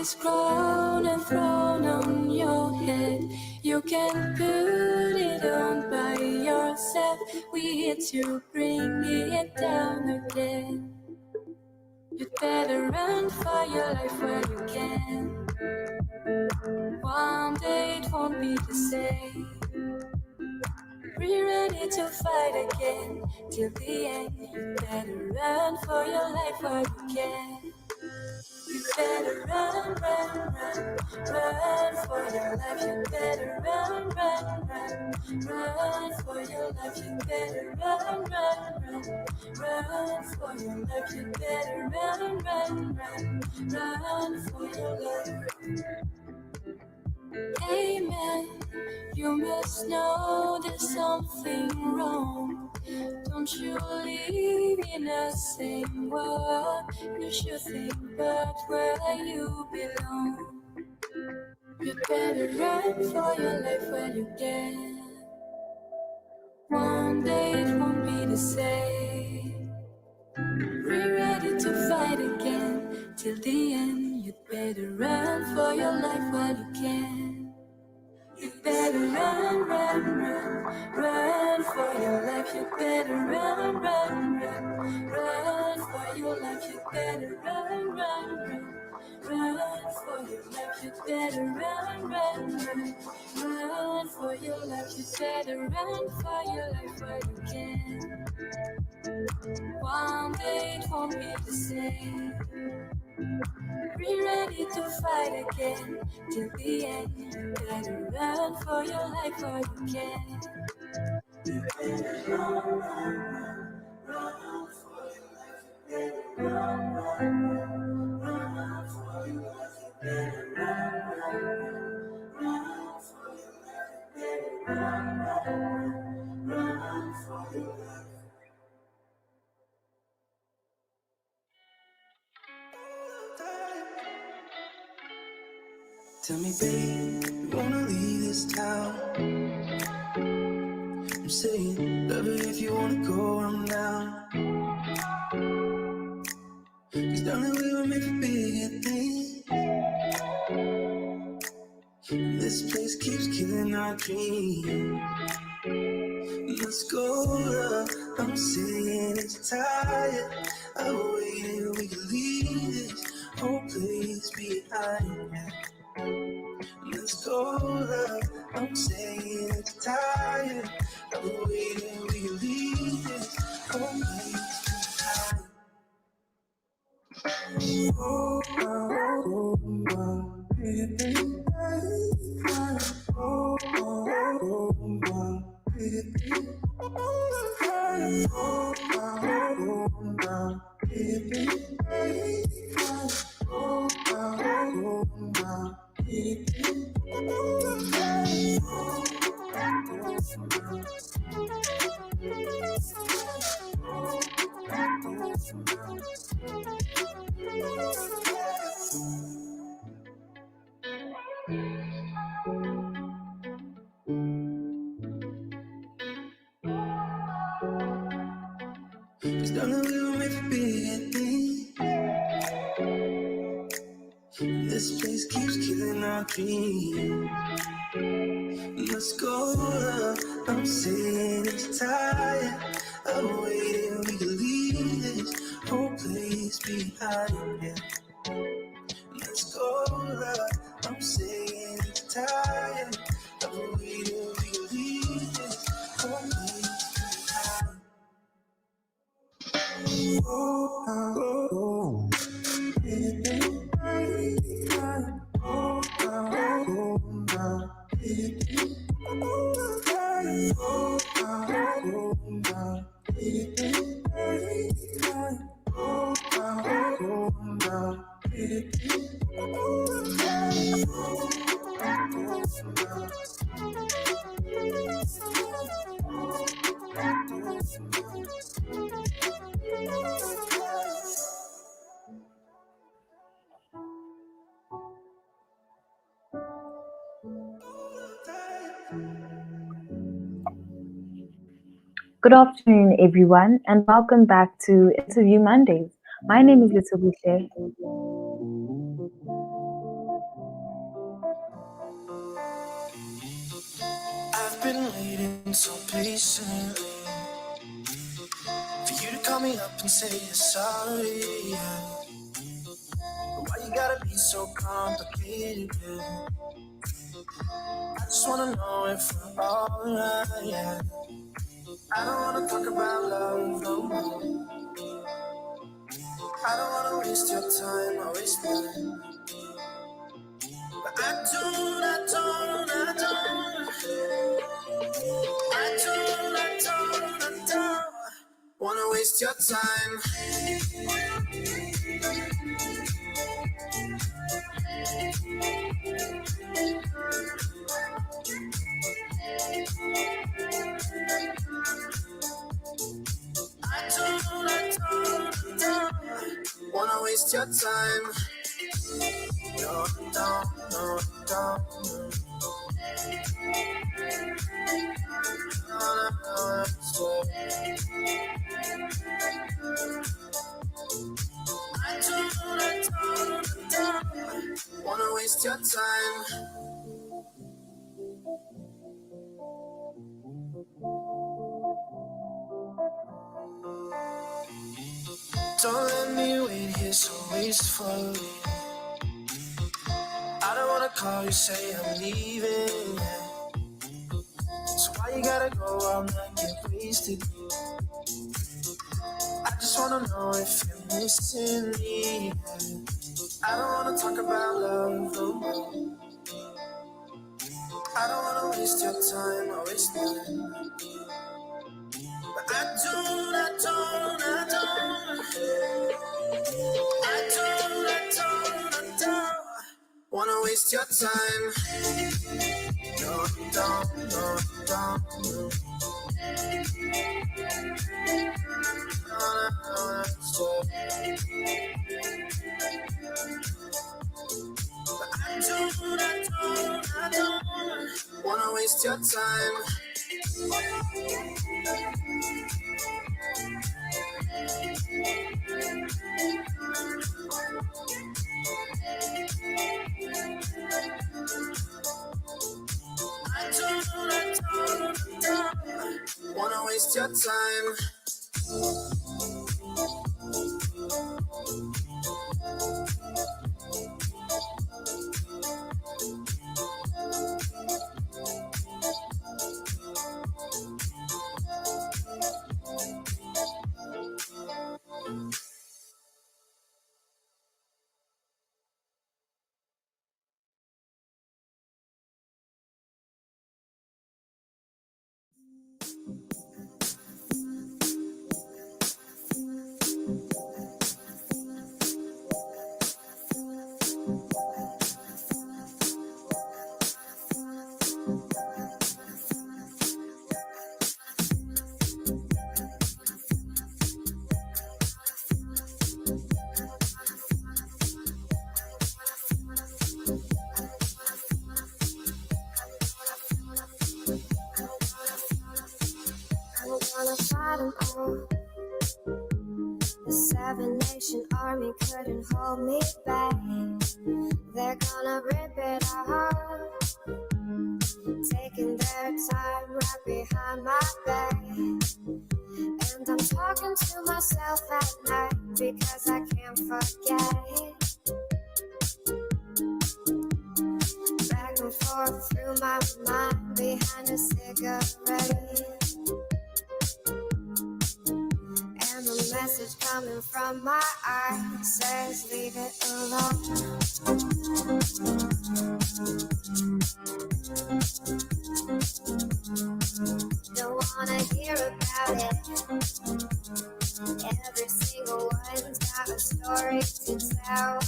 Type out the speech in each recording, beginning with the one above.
this crown and throne on your head. You can put it on by yourself. We here to bring it down again. You better run for your life while you can. One day it won't be the same. Be ready to fight again till the end. You better run for your life while you can. You better run, run, run, run for your life. You better run, run, run, run for your life. You better run, run, run, run for your life. You better run, run, run, run for your life. Amen. You must know there's something wrong. Don't you live in the same world? You should think about where you belong. You better run for your life while you can. One day it won't be the same. Be ready to fight again till the end. You better run for your life while you can. You better run, run, run, run for your life. You better run, run, run, run for your life. You better run, run, run, run for your life. You better run, run, run, run for your life. You better run for your life while you can. One day it won't be the same. Be ready to fight again till the end. You better run for your life while you can. You better run, run, run, run for your life. You better run, run, run, run for your life. You better run, run, run for your life. You better run, run, run for your life. Tell me, babe, you wanna leave this town? I'm saying, love it if you wanna go, I'm down. Cause darling, we were made for bigger things. This place keeps killing our dreams. Let's go, love. I'm saying it's tired of waiting. We can leave this whole place behind. Let's go, love. I'm saying it's tired of waiting. We can leave this whole place behind. Oh, oh, oh, baby. Oh, oh, baby. Cause darling, we were made for bigger things. This place keeps killing our dreams. Let's go, love. I'm saying it's tired of waiting. We can leave this whole place behind. Yeah. Let's go, love. I'm saying it's tired of waiting. We can leave this whole place behind. Oh, oh, oh. Good afternoon, everyone, and welcome back to Interview Mondays. My name is Little Bushe. been waiting so patiently for you to call me up and say you're sorry. Yeah. But why you gotta be so complicated? Yeah. I just wanna know if we're alright. Yeah. I don't wanna talk about love no more. I don't wanna waste your time or waste mine. But I don't wanna waste your time. I don't wanna waste your time. No, no, no, no. I don't wanna waste your time. Don't let me wait here so wastefully. I don't wanna call you, say I'm leaving. So why you gotta go out and get wasted? I just wanna know if you're missing me. I don't wanna talk about love no more. I don't wanna waste your time or waste mine. But I don't wanna waste your time. No, don't, no, don't, no. I don't wanna waste your time. I don't wanna waste your time. Gonna fight 'em all. The Seven Nation Army couldn't hold me back. They're gonna rip it off, taking their time right behind my back. And I'm talking to myself at night because I can't forget. Back and forth through my mind behind a cigarette. And the message coming from my eyes says leave it alone. Don't wanna hear about it. Every single one's got a story to tell.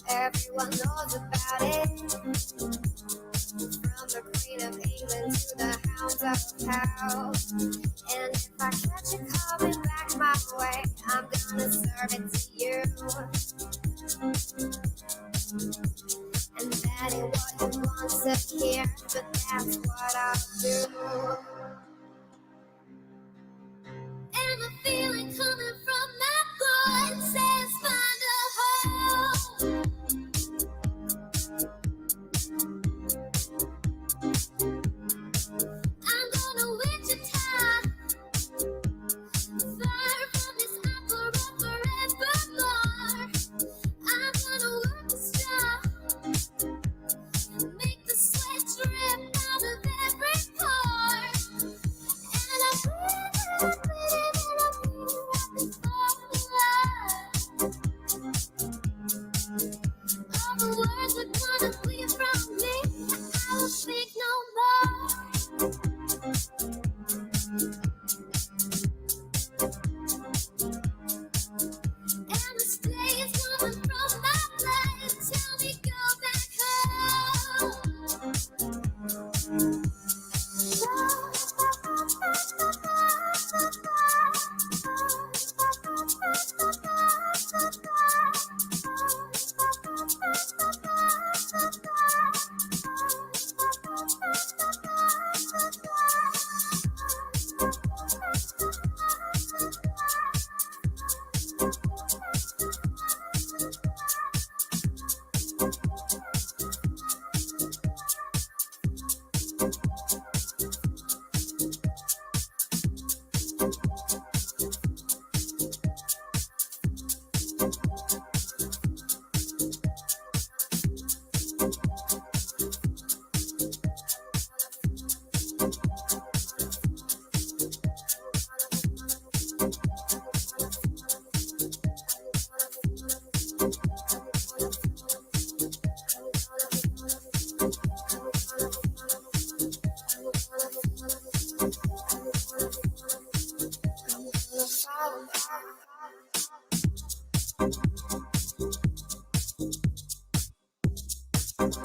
Everyone knows about it. From the Queen of England to the Hounds of Hell. And if I catch it coming back my way, I'm gonna serve it to you. And that ain't what you want to hear, but that's what I'll do. And the feeling coming from my blood says find a home. I Woke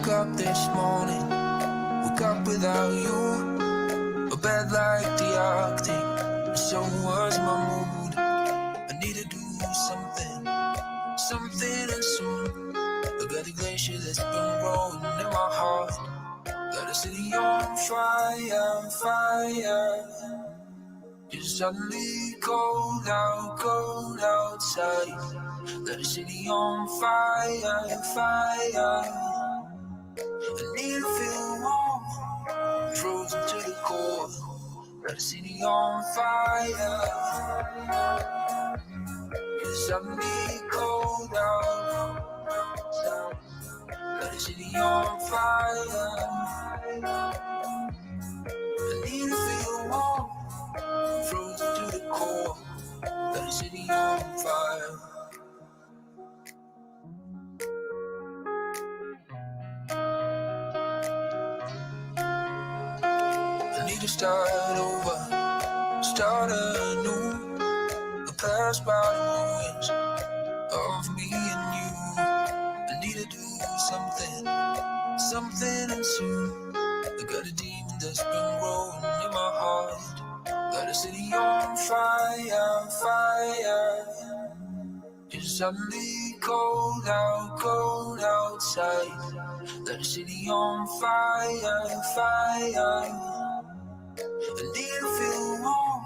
up this morning, woke up without you. A bed like the Arctic, and so was my mood. I need to do something, something and soon. I got a glacier that's been growing in my heart. Got a city on fire, fire. It's suddenly cold outside. Got a city on fire, fire. I need to feel warm, frozen to the core. Got the city on fire. It's suddenly cold outside. Got the city on fire. I need to feel warm, frozen to the core. Got the city on fire. I need to start over, start anew. The past by the ruins of me and you. I need to do something, something and soon. I got a demon that's been growing in my heart. Got a city on fire, fire. It's suddenly cold outside. Got a city on fire, fire. I need to feel warm,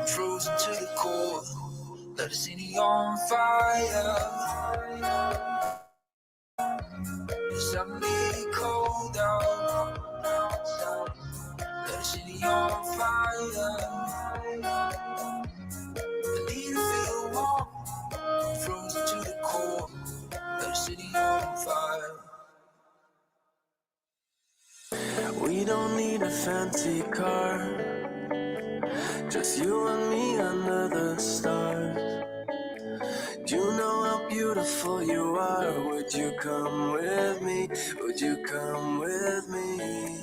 frozen to the core. Got the city on fire. It's suddenly cold outside. Got the city on fire. I need to feel warm, frozen to the core. Got the city on fire. We don't need a fancy car, just you and me under the stars. Do you know how beautiful you are? Would you come with me? Would you come with me?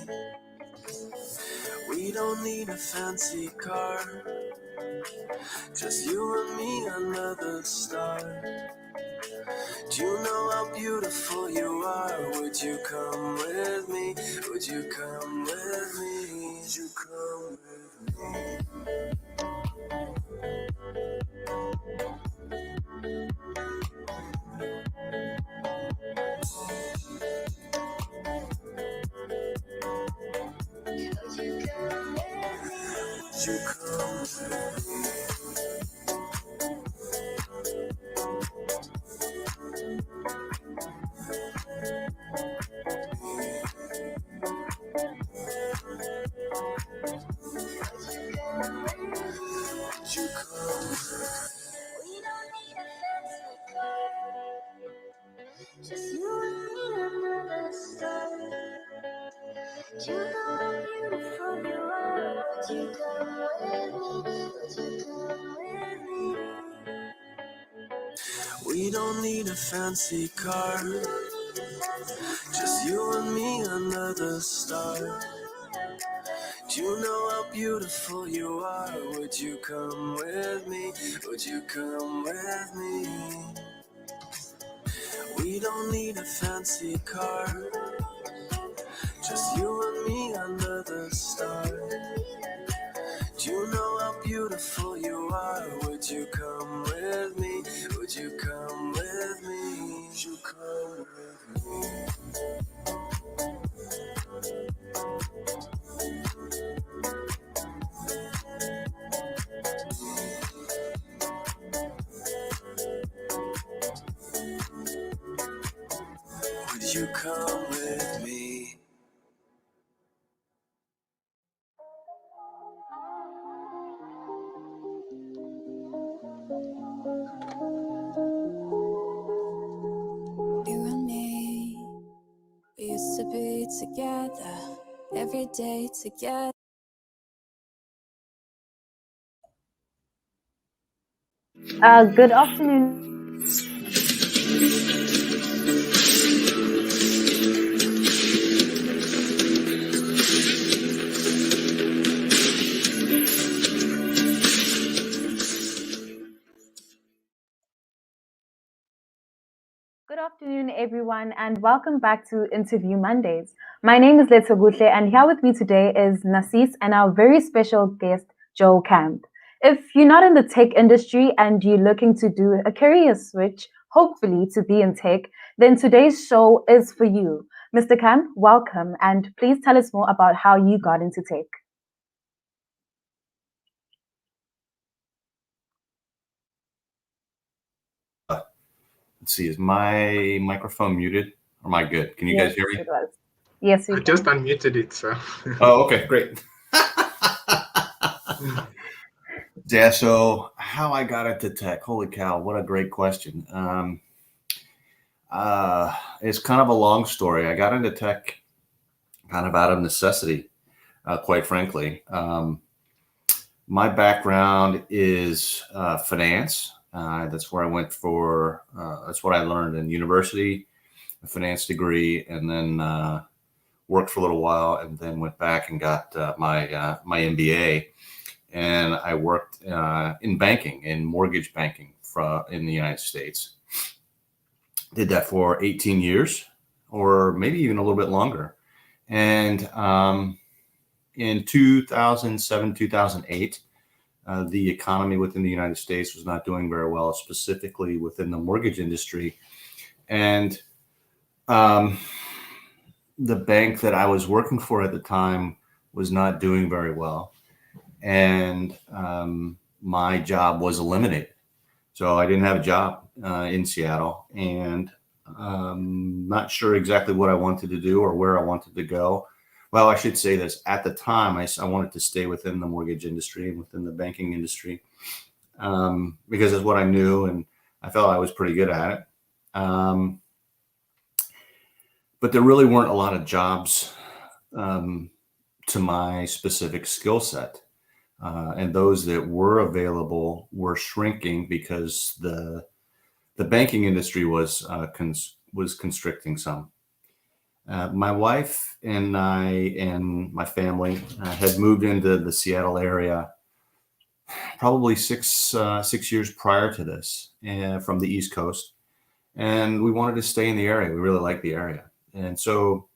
We don't need a fancy car, just you and me under the stars. Do you know how beautiful you are? Would you come with me? Would you come with me? Would you come with me? Would you come with me? Just you and me under the stars. Do you know how beautiful you are? Would you come with me? Would you come with me? We don't need a fancy car, just you and me under the stars. Do you know how beautiful you are? Would you come with me? Would you come with me? We don't need a fancy car, just you and me under the stars. Do you know how beautiful you are? Would you come with me? Would you come with me? Would you come with me? Would you come with me? together, every day together. Good afternoon. Good afternoon, everyone, and welcome back to Interview Mondays. My name is Leto Gutle, and here with me today is Nasis and our very special guest, Joel Camp. If you're not in the tech industry and you're looking to do a career switch, hopefully to be in tech, then today's show is for you. Mr. Camp, welcome, and please tell us more about how you got into tech. Let's see, is my microphone muted? Or am I good? Can you guys hear me? It was. Yes, we I can. just unmuted it, so. Oh, okay, great. Yeah, so how I got into tech, holy cow, what a great question. It's kind of a long story. I got into tech kind of out of necessity, quite frankly. My background is finance. That's where I went for, that's what I learned in university, a finance degree, and then worked for a little while, and then went back and got my MBA. And I worked in banking, in mortgage banking in the United States. Did that for 18 years, or maybe even a little bit longer. And in 2007, 2008, the economy within the United States was not doing very well, specifically within the mortgage industry. And the bank that I was working for at the time was not doing very well. And my job was eliminated. So I didn't have a job in Seattle, and not sure exactly what I wanted to do or where I wanted to go. Well, I should say this. At the time, I wanted to stay within the mortgage industry and within the banking industry because it's what I knew, and I felt I was pretty good at it. But there really weren't a lot of jobs to my specific skill set. And those that were available were shrinking because the banking industry was constricting some. My wife and I and my family had moved into the Seattle area probably six years prior to this, from the East Coast, and we wanted to stay in the area. We really liked the area, and so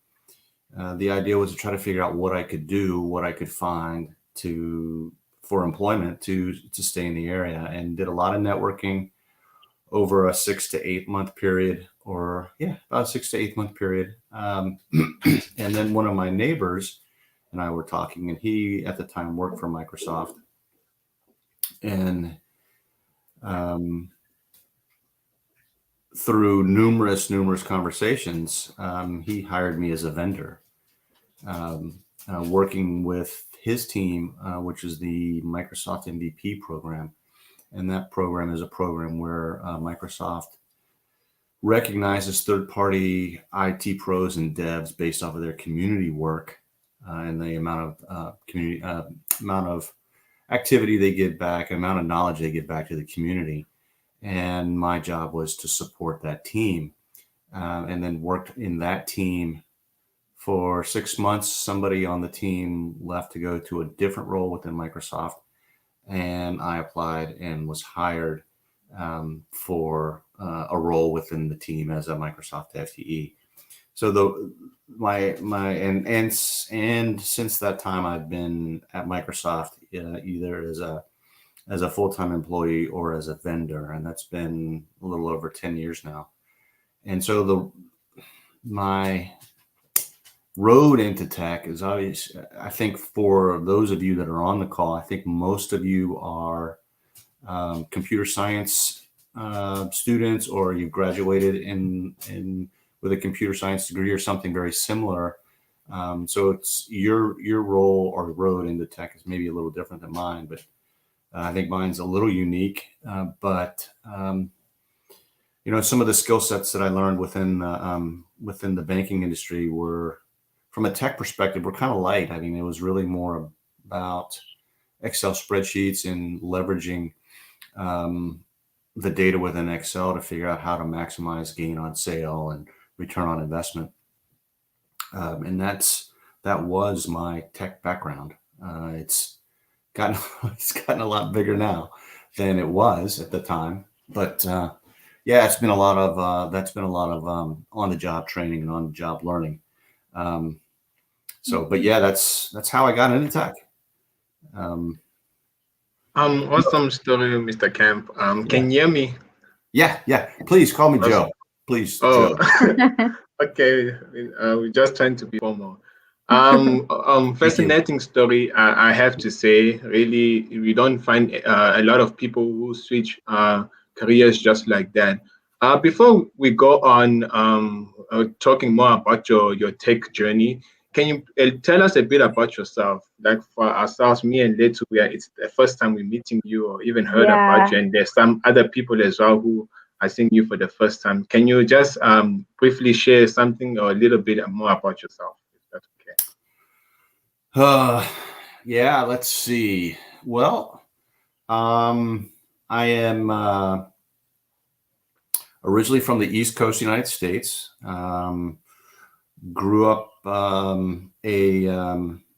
the idea was to try to figure out what I could do, what I could find for employment to stay in the area, and did a lot of networking over a 6 to 8 month period, about a 6 to 8 month period. And then one of my neighbors and I were talking, and he at the time worked for Microsoft, and through numerous conversations, he hired me as a vendor, working with his team, which is the Microsoft MVP program. And that program is a program where Microsoft recognizes third-party IT pros and devs based off of their community work and the amount of activity they give back, amount of knowledge they give back to the community. And my job was to support that team, and then worked in that team for 6 months. Somebody on the team left to go to a different role within Microsoft, and I applied and was hired for a role within the team as a Microsoft FTE. So and since that time, I've been at Microsoft either as a full-time employee or as a vendor, and that's been a little over 10 years now. And so my road into tech is obvious. I think for those of you that are on the call, I think most of you are computer science students, or you've graduated with a computer science degree or something very similar. So it's your role or road into tech is maybe a little different than mine, but I think mine's a little unique. But some of the skill sets that I learned within the banking industry were from a tech perspective, we're kind of light. I mean, it was really more about Excel spreadsheets and leveraging the data within Excel to figure out how to maximize gain on sale and return on investment. And that was my tech background. It's gotten a lot bigger now than it was at the time, but yeah, it's been a lot of on the job training and on the job learning. But yeah, that's how I got into tech. Awesome story, Mr. Camp. Can you hear me? Yeah. Please call me Joe. Please, Oh, Joe. okay. We're just trying to be formal. Fascinating story. I have to say, really, we don't find a lot of people who switch careers just like that. Before we go on talking more about your tech journey, can you tell us a bit about yourself? Like for ourselves, me and Letu, it's the first time we're meeting you or even heard about you, and there's some other people as well who are seeing you for the first time. Can you just briefly share something or a little bit more about yourself? If that's okay. Yeah, let's see. Well, I am originally from the East Coast of the United States. Grew up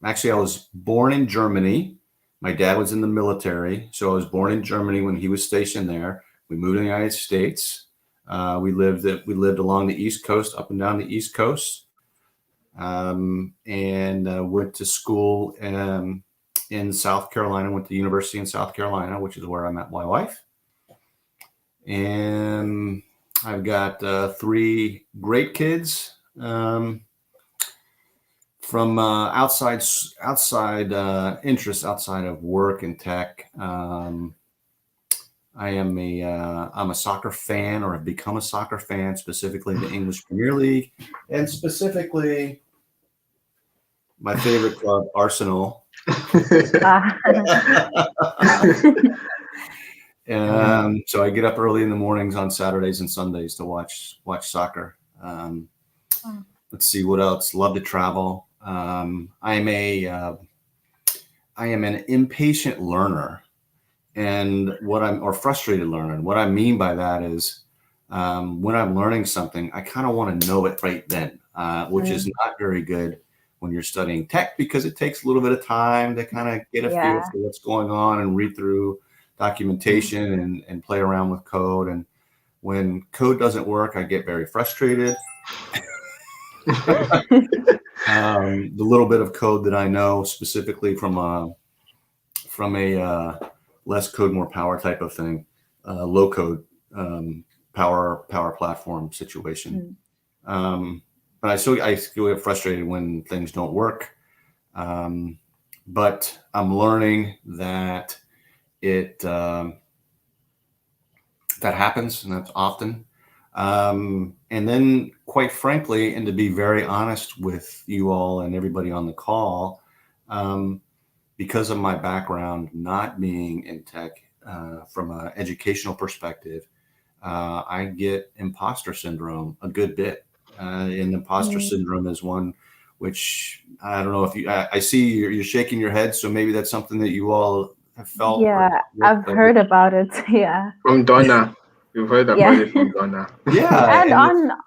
actually I was born in Germany. My dad was in the military, so I was born in Germany when he was stationed there. We moved to the United States. We lived along the East Coast, up and down the East Coast, and went to school in South Carolina. Went to the University in South Carolina, which is where I met my wife. And I've got 3 great kids. From outside interests outside of work and tech. I'm a soccer fan, or have become a soccer fan, specifically the English Premier League, and specifically my favorite club, Arsenal. So I get up early in the mornings on Saturdays and Sundays to watch soccer. Let's see what else. Love to travel. I am an impatient learner, and frustrated learner. And what I mean by that is, when I'm learning something, I kind of want to know it right then, which is not very good when you're studying tech, because it takes a little bit of time to kind of get a feel for what's going on and read through documentation and play around with code. And when code doesn't work, I get very frustrated. The little bit of code that I know, specifically from a less code, more power type of thing, low code, power platform situation. But I still get frustrated when things don't work. But I'm learning that that happens, and that's often. And then, quite frankly, and to be very honest with you all and everybody on the call, because of my background not being in tech, from an educational perspective, I get imposter syndrome a good bit. And imposter syndrome is one which I don't know if I see you're shaking your head, so maybe that's something that you all have felt. Yeah, I've heard about it. Yeah. From Donna. You've heard about it from Donna. Yeah. And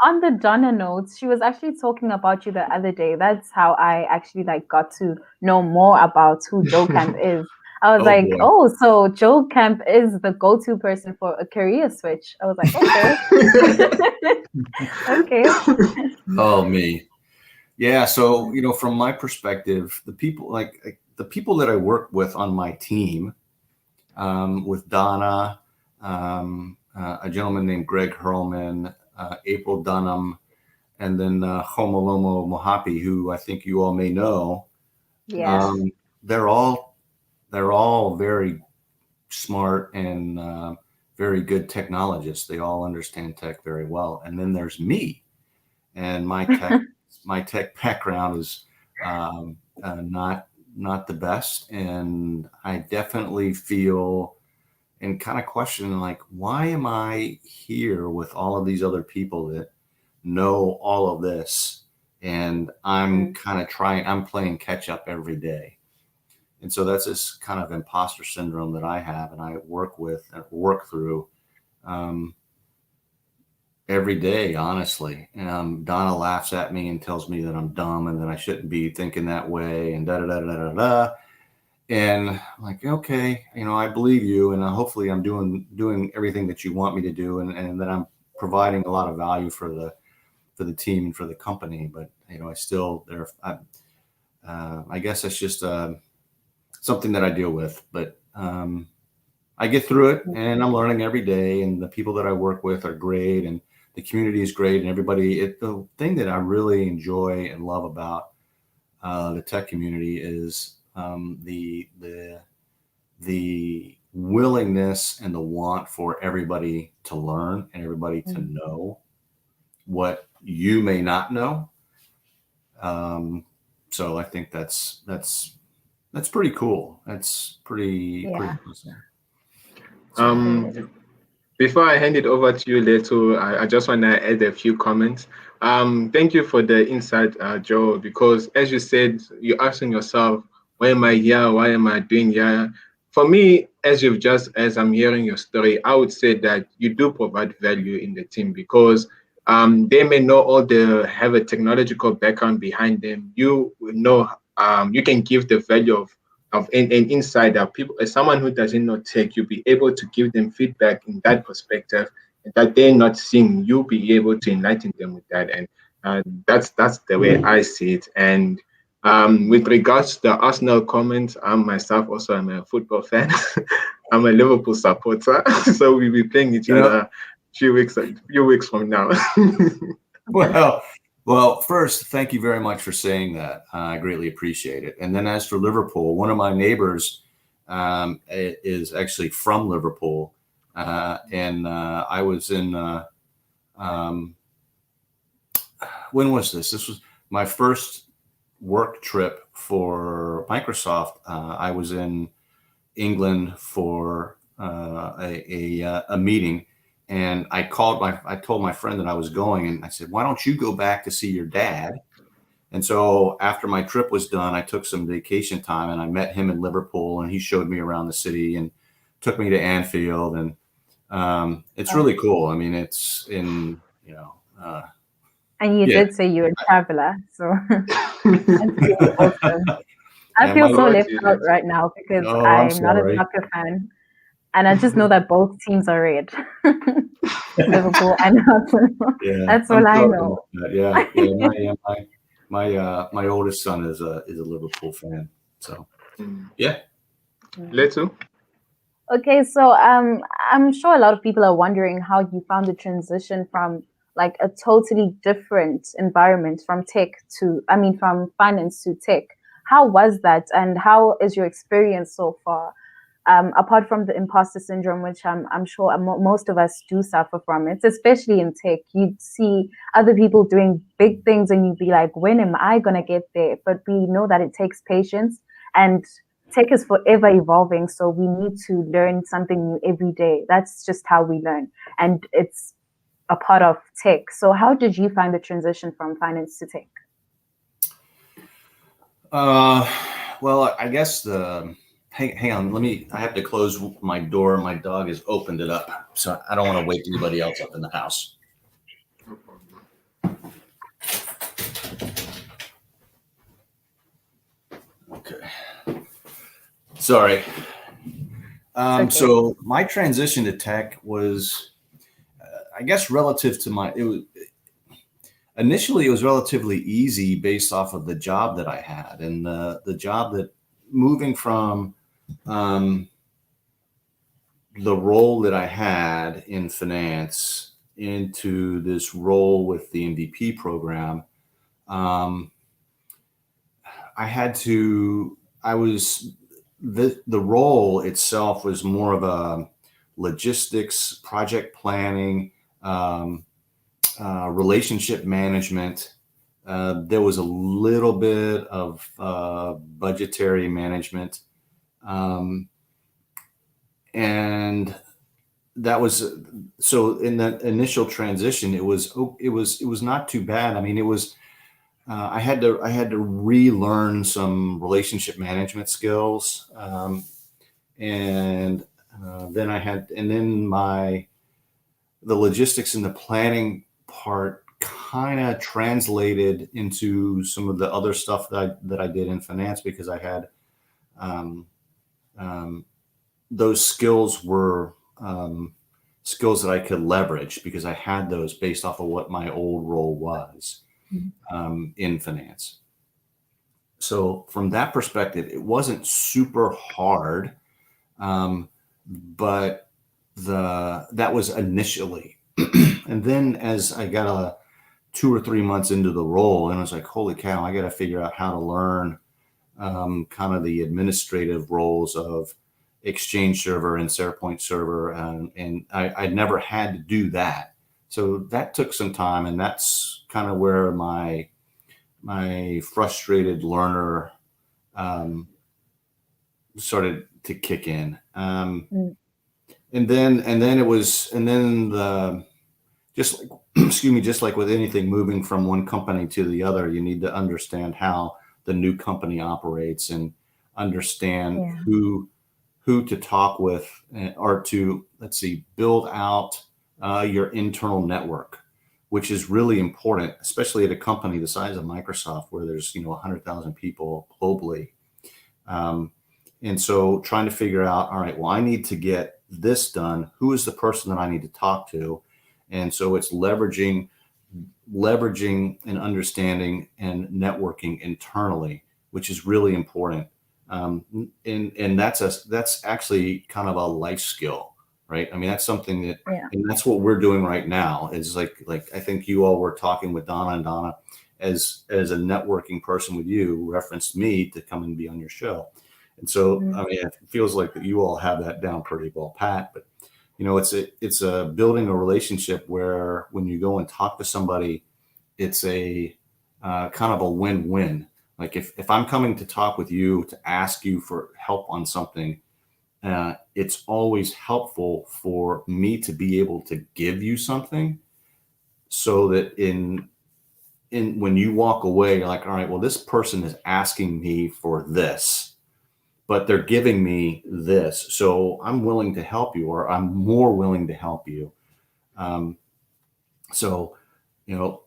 on the Donna notes, she was actually talking about you the other day. That's how I actually got to know more about who Joe Camp is. I was boy. So Joe Camp is the go-to person for a career switch. I was like, okay. Okay. Oh, me. Yeah. So, from my perspective, the people that I work with on my team, with Donna, a gentleman named Greg Hurlman, April Dunham, and then Homolomo Mohapi, who I think you all may know. Yeah. They're all very smart and very good technologists. They all understand tech very well. And then there's me, and my tech background is not the best, and I definitely feel and kind of question, why am I here with all of these other people that know all of this and I'm I'm playing catch up every day. And so that's this kind of imposter syndrome that I have and I work through every day, honestly. Donna laughs at me and tells me that I'm dumb and that I shouldn't be thinking that way and da da da da da da. And I'm like, okay, I believe you, and hopefully I'm doing everything that you want me to do, and that I'm providing a lot of value for the team and for the company. But I guess it's just something that I deal with. But I get through it, and I'm learning every day. And the people that I work with are great, and the community is great, and everybody. The thing that I really enjoy and love about the tech community is the willingness and the want for everybody to learn and everybody to know what you may not know. So I think that's pretty cool. That's pretty awesome. Before I hand it over to you, Leto, I just want to add a few comments. Thank you for the insight, Joe, because as you said, you're asking yourself, why am I here? Why am I doing here? For me, as I'm hearing your story, I would say that you do provide value in the team because they may have a technological background behind them. You know, you can give the value of an insider, people, as someone who doesn't know tech, you'll be able to give them feedback in that perspective that they're not seeing. You'll be able to enlighten them with that, and that's the way I see it. And with regards to the Arsenal comment, myself also am a football fan. I'm a Liverpool supporter, so we'll be playing each other a few weeks from now. Well, first, thank you very much for saying that. I greatly appreciate it. And then as for Liverpool, one of my neighbors is actually from Liverpool. And I was in, when was this? This was my first work trip for Microsoft. I was in England for a meeting. And I told my friend that I was going, and I said, why don't you go back to see your dad? And so after my trip was done, I took some vacation time and I met him in Liverpool, and he showed me around the city and took me to Anfield. And it's really cool. I mean, it's in, and you did say you're a traveler, so that's really awesome. I feel so left out right now because I'm not a soccer fan. And I just know that both teams are red. Liverpool and Arsenal. Yeah, that's all I know. Yeah. My oldest son is a Liverpool fan. So yeah. Leto? Okay, so I'm sure a lot of people are wondering how you found the transition from like a totally different environment from from finance to tech. How was that, and how is your experience so far? Apart from the imposter syndrome, which I'm sure most of us do suffer from, it's especially in tech. You'd see other people doing big things and you'd be like, when am I going to get there? But we know that it takes patience, and tech is forever evolving. So we need to learn something new every day. That's just how we learn. And it's a part of tech. So how did you find the transition from finance to tech? Well, I guess hang on. I have to close my door. My dog has opened it up, so I don't want to wake anybody else up in the house. Okay. Sorry. Okay. So my transition to tech was, I guess, relative to initially it was relatively easy based off of the job that I had, and the job that moving from the role that I had in finance into this role with the MVP program, the role itself was more of a logistics, project planning, relationship management. There was a little bit of budgetary management. And that was, so in that initial transition, it was not too bad. I mean, I had to relearn some relationship management skills, and then the logistics and the planning part kind of translated into some of the other stuff that I did in finance, because I had um, those skills were skills that I could leverage, because I had those based off of what my old role was in finance. So from that perspective, it wasn't super hard, but that was initially. And then as I got 2 or 3 months into the role, and I was like, holy cow, I got to figure out how to learn kind of the administrative roles of Exchange server and SharePoint server. And I'd never had to do that. So that took some time, and that's kind of where my frustrated learner started to kick in. And then just like, excuse me, just like with anything moving from one company to the other, you need to understand how the new company operates and understand who to talk with, or to, build out your internal network, which is really important, especially at a company the size of Microsoft, where there's 100,000 people globally. And so trying to figure out, all right, well, I need to get this done. Who is the person that I need to talk to? And so it's leveraging and understanding and networking internally, which is really important. And that's actually kind of a life skill, right? I mean, that's something that, and that's what we're doing right now, is like I think you all were talking with Donna, and Donna, as a networking person with you, referenced me to come and be on your show. And so, I mean, it feels like that you all have that down pretty well pat, but it's a building a relationship where when you go and talk to somebody, it's a kind of a win-win. Like if I'm coming to talk with you to ask you for help on something, it's always helpful for me to be able to give you something, so that when you walk away, you're like, all right, well, this person is asking me for this, but they're giving me this, so I'm willing to help you, or I'm more willing to help you. So,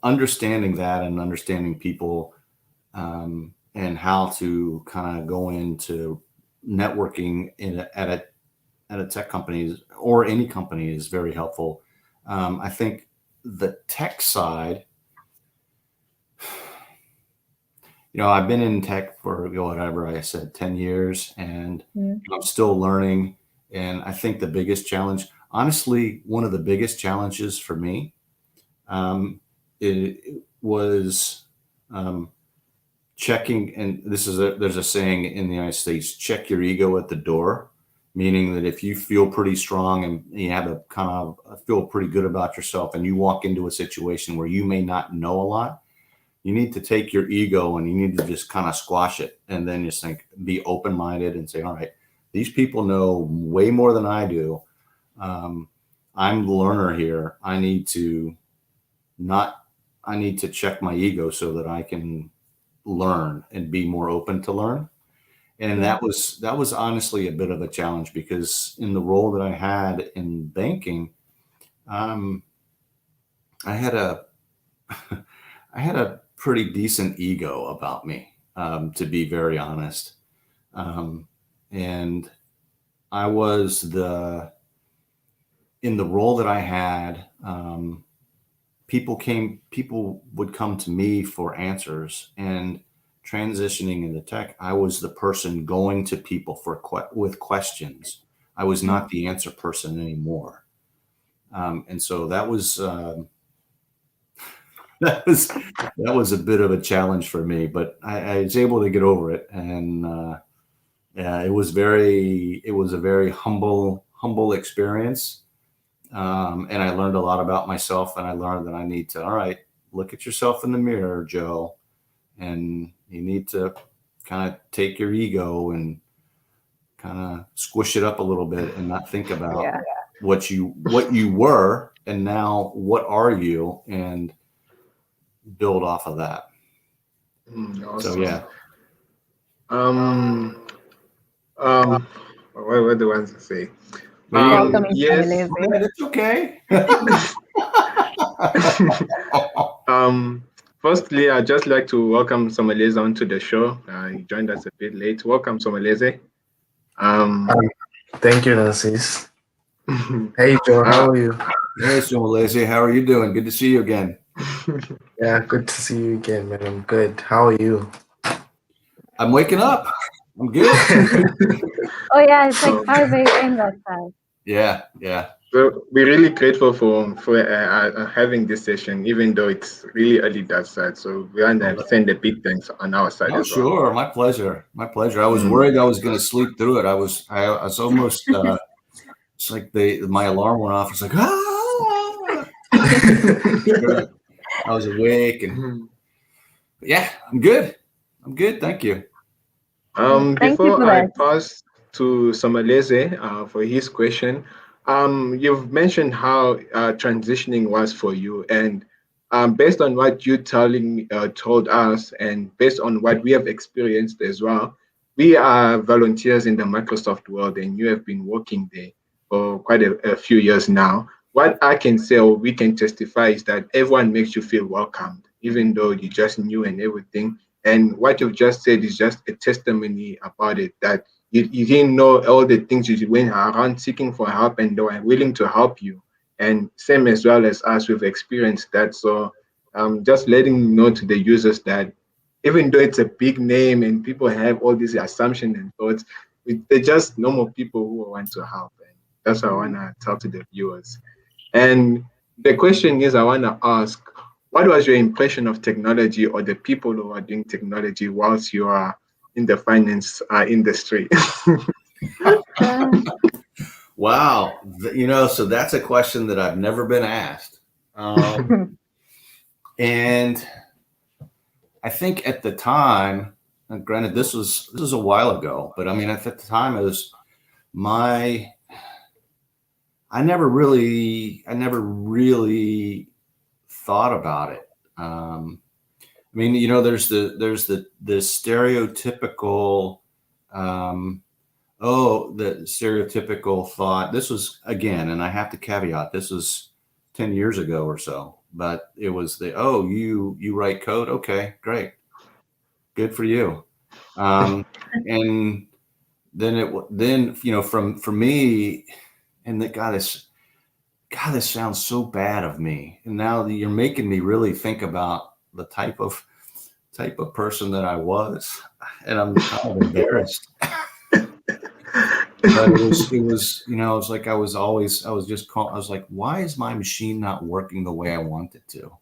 understanding that and understanding people, and how to kind of go into networking at a tech company or any company is very helpful. I think the tech side, I've been in tech for whatever I said, 10 years, and I'm still learning. And I think the biggest challenge, honestly, one of the biggest challenges for me, it was checking, and there's a saying in the United States, check your ego at the door, meaning that if you feel pretty strong and you have a kind of feel pretty good about yourself, and you walk into a situation where you may not know a lot, you need to take your ego and you need to just kind of squash it, and then just be open-minded and say, all right, these people know way more than I do. I'm the learner here. I need to check my ego so that I can learn and be more open to learn. And that was honestly a bit of a challenge, because in the role that I had in banking, I had a pretty decent ego about me, to be very honest. And I was in the role that I had, people would come to me for answers, and transitioning into tech, I was the person going to people with questions. I was not the answer person anymore. And so that was that was a bit of a challenge for me, but I was able to get over it. And it was a very humble experience. And I learned a lot about myself, and I learned that I need to, all right, look at yourself in the mirror, Joe, and you need to kind of take your ego and kind of squish it up a little bit, and not think about what you were, and now what are you, and build off of that. So Awesome. yeah. Um, what do I want to say? Welcoming Yes. Someleze. It's okay. Firstly, I'd just like to welcome Someleze onto the show. He joined us a bit late. Welcome, Someleze. Thank you, Narcis. Hey, Joe, how are you? Hey, Someleze, how are you doing? Good to see you again. Yeah, good to see you again, man. I'm good. How are you? I'm waking up. I'm good. Oh yeah, it's like 5 a.m. that time. Yeah. So we're really grateful for having this session, even though it's really early that side. So we want to send a big thanks on our side Oh, as well. sure. My pleasure. My pleasure. I was worried I was going to sleep through it. I was almost, it's like my alarm went off. It's like, ah! I was awake and yeah, I'm good. Thank you. Thank you Before for I that. pass to Someleze for his question, you've mentioned how transitioning was for you, and based on what you told us, and based on what we have experienced as well, we are volunteers in the Microsoft world, and you have been working there for quite a few years now. What I can say, or we can testify, is that everyone makes you feel welcomed, even though you just knew and everything. And what you've just said is just a testimony about it, that you didn't know all the things you went around seeking for help, and they were willing to help you. And same as well as us, we've experienced that. So just letting you know to the users that even though it's a big name and people have all these assumptions and thoughts, they're just normal people who want to help. And that's what I want to tell to the viewers. And the question is, I want to ask, what was your impression of technology or the people who are doing technology whilst you are in the finance industry? Wow. So that's a question that I've never been asked. And I think at the time, and granted, this was a while ago, but I mean, at the time it was I never really thought about it. I mean, there's the stereotypical, the stereotypical thought. This was, again, and I have to caveat, this was 10 years ago or so, but it was you write code. Okay, great. Good for you. And then for me, and this sounds so bad of me. And now you're making me really think about the type of person that I was, and I'm kind of embarrassed. But it was it's like I was like, why is my machine not working the way I want it to?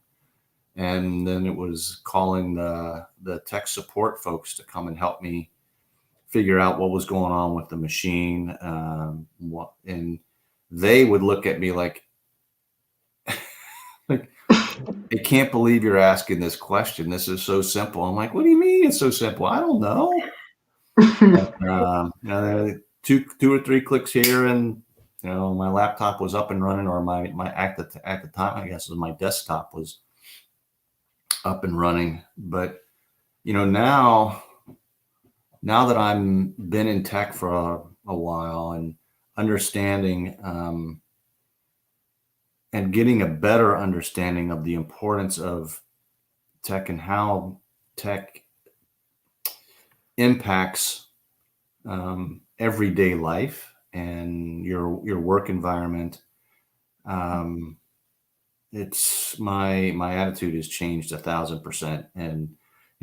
And then it was calling the tech support folks to come and help me figure out what was going on with the machine. And they would look at me like I can't believe you're asking this question. This is so simple. I'm like, what do you mean it's so simple? I don't know. But, 2 or 3 clicks here, and my laptop was up and running, or my at the time, I guess, was my desktop was up and running. But now that I'm been in tech for a while and understanding and getting a better understanding of the importance of tech and how tech impacts everyday life and your work environment, it's my attitude has changed 1,000%. And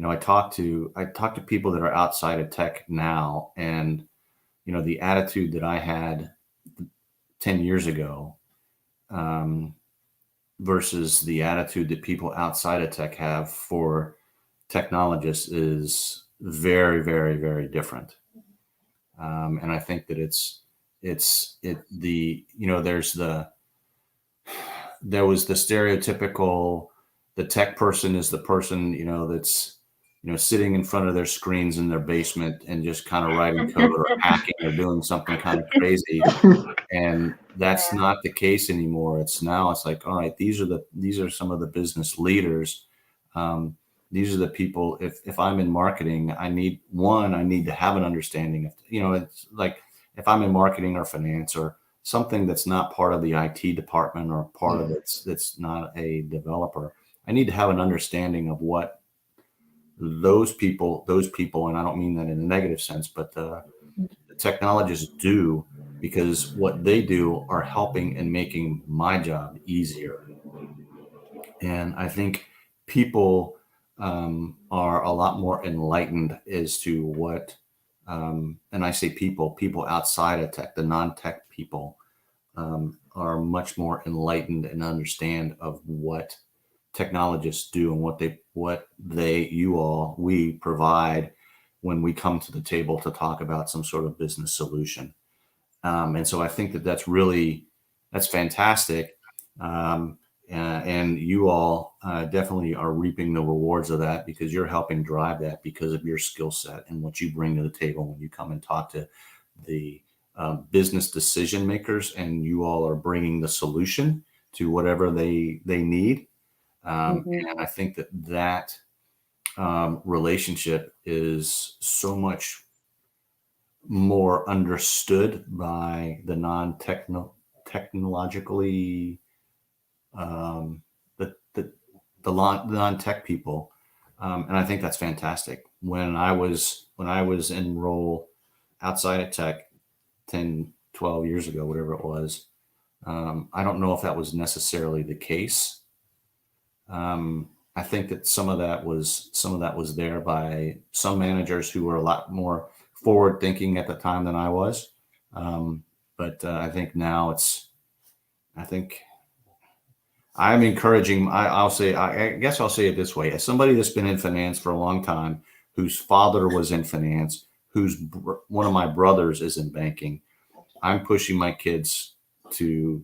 I talk to people that are outside of tech now, and the attitude that I had 10 years ago versus the attitude that people outside of tech have for technologists is very, very, very different. And I think that there was the stereotypical, the tech person is the person, that's, sitting in front of their screens in their basement and just kind of writing code or hacking or doing something kind of crazy. And that's not the case anymore. It's like, all right, these are some of the business leaders that these are the people. If I'm in marketing, I need to have an understanding of, it's like if I'm in marketing or finance or something that's not part of the IT department or part of that's not a developer, I need to have an understanding of what those people, and I don't mean that in a negative sense, but the technologists do, because what they do are helping and making my job easier. And I think people are a lot more enlightened as to what, and I say people outside of tech, the non-tech people, are much more enlightened and understand of what technologists do and what we provide when we come to the table to talk about some sort of business solution. And so I think that's fantastic. And you all definitely are reaping the rewards of that, because you're helping drive that because of your skill set and what you bring to the table when you come and talk to the business decision makers, and you all are bringing the solution to whatever they need. And I think that relationship is so much more understood by the non-technologically the non-tech people, and I think that's fantastic. When I was enrolled outside of tech 10, 12 years ago, whatever it was, I don't know if that was necessarily the case. I think that some of that was there by some managers who were a lot more forward thinking at the time than I was. But I think now I'm encouraging. I guess I'll say it this way: as somebody that's been in finance for a long time, whose father was in finance, one of my brothers is in banking, I'm pushing my kids to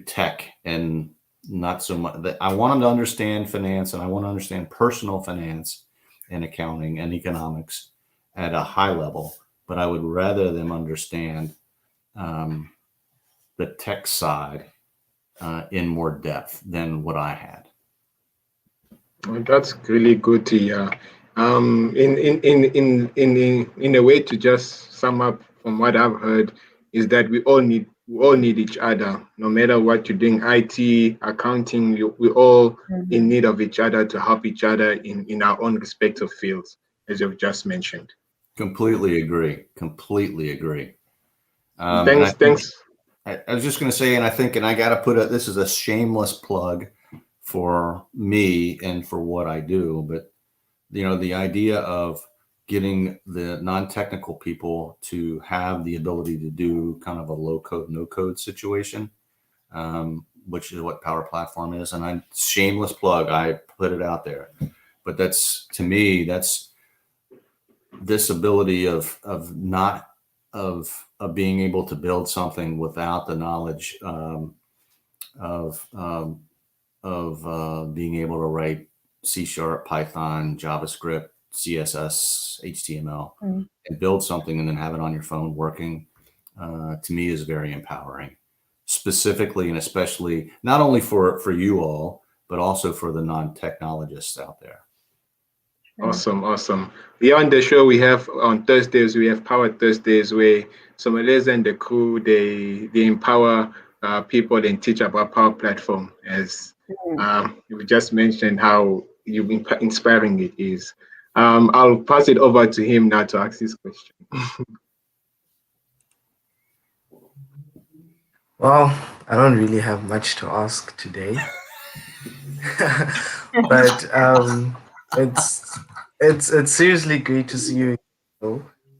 tech, and not so much that I want them to understand finance, and I want to understand personal finance and accounting and economics at a high level, but I would rather them understand the tech side in more depth than what I had. Well, that's really good to hear. In a way, to just sum up from what I've heard, is that we all need each other. No matter what you're doing, IT, accounting, we all in need of each other to help each other in our own respective fields, as you've just mentioned. Completely agree. Thanks. I was just going to say, and I got to this is a shameless plug for me and for what I do, but the idea of getting the non-technical people to have the ability to do kind of a low code, no code situation, which is what Power Platform is. And I'm shameless plug. I put it out there, but to me, that's this ability of being able to build something without the knowledge of being able to write C#, Python, JavaScript, CSS, HTML, and build something and then have it on your phone working, to me is very empowering, specifically and especially not only for you all, but also for the non-technologists out there. Awesome. Beyond the show, we have on Thursdays, we have Power Thursdays, where Someleza and the crew, they empower people and teach about Power Platform, as you just mentioned how inspiring it is. I'll pass it over to him now to ask this question. Well, I don't really have much to ask today, but it's seriously great to see you,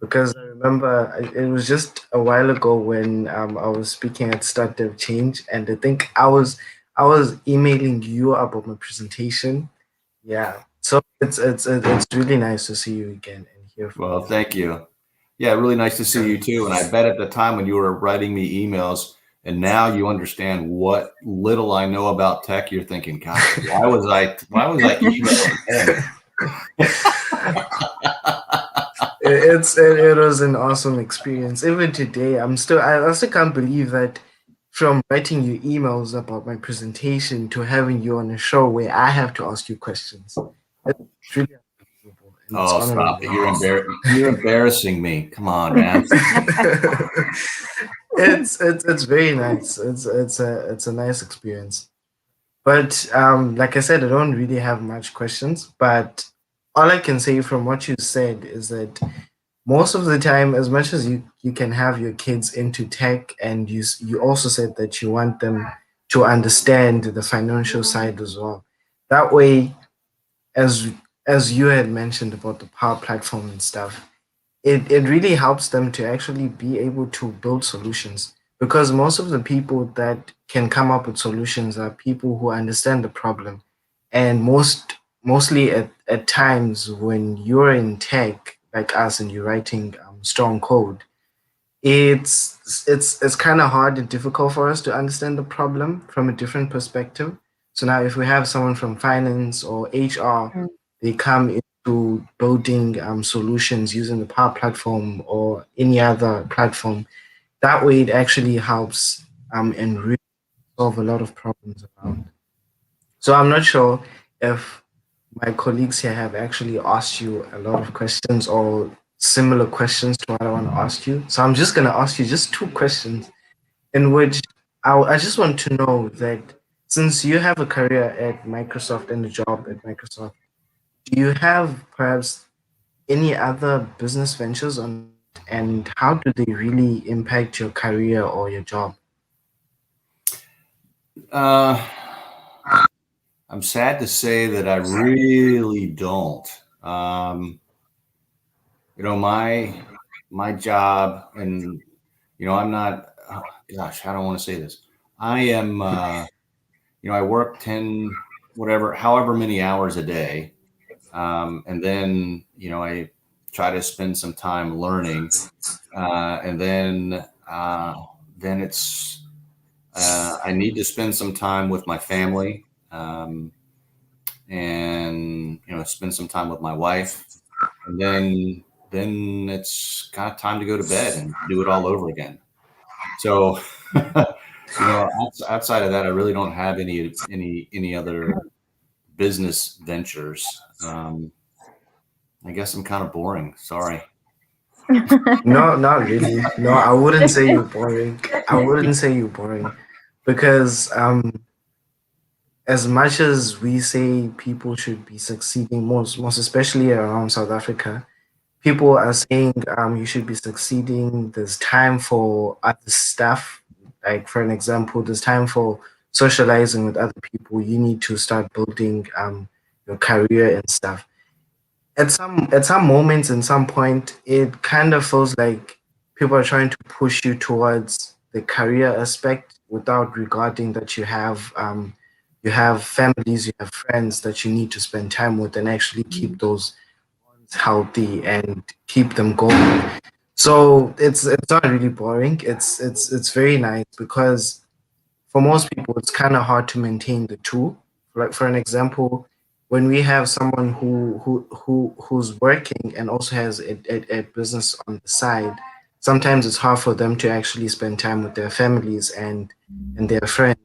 because I remember it was just a while ago when I was speaking at Start Dev Change, and I think I was emailing you about my presentation. Yeah, so it's really nice to see you again and hear from you. Well, thank you. Yeah, really nice to see you too. And I bet at the time when you were writing me emails, and now you understand what little I know about tech, you're thinking, God, why was I emailing him? It was an awesome experience. Even today, I still can't believe that from writing you emails about my presentation to having you on a show where I have to ask you questions. It's really unbelievable, and it's Oh, stop honorable. it! You're embarrassing me. Come on, man. It's very nice. It's a nice experience. But like I said, I don't really have much questions. But all I can say from what you said is that most of the time, as much as you can have your kids into tech, and you also said that you want them to understand the financial side as well. That way, as as you had mentioned about the Power Platform and stuff, it really helps them to actually be able to build solutions, because most of the people that can come up with solutions are people who understand the problem. And mostly at times when you're in tech like us and you're writing strong code, it's kind of hard and difficult for us to understand the problem from a different perspective. So now if we have someone from finance or HR, Mm. they come into building solutions using the Power Platform or any other platform. That way it actually helps and really solve a lot of problems around. So I'm not sure if my colleagues here have actually asked you a lot of questions or similar questions to what I want to ask you. So I'm just going to ask you just two questions in which I just want to know that since you have a career at Microsoft and a job at Microsoft, do you have perhaps any other business ventures on, and how do they really impact your career or your job? Uh, I'm sad to say that I really don't. Um, my job, and I'm not. Gosh, I don't want to say this. I am. I work 10, whatever, however many hours a day, and then I try to spend some time learning, and then it's I need to spend some time with my family. And spend some time with my wife, and then it's kind of time to go to bed and do it all over again. So outside of that, I really don't have any other business ventures. I guess I'm kind of boring. Sorry. No, not really. No, I wouldn't say you're boring. I wouldn't say you're boring because as much as we say people should be succeeding, most especially around South Africa, people are saying you should be succeeding. There's time for other stuff. Like for an example, there's time for socializing with other people. You need to start building your career and stuff. At some moments, in some point, it kind of feels like people are trying to push you towards the career aspect without regarding that you have families, you have friends that you need to spend time with and actually keep those healthy and keep them going. So it's not really boring. It's very nice because for most people it's kind of hard to maintain the two. Like for an example, when we have someone who's working and also has a business on the side, sometimes it's hard for them to actually spend time with their families and their friends.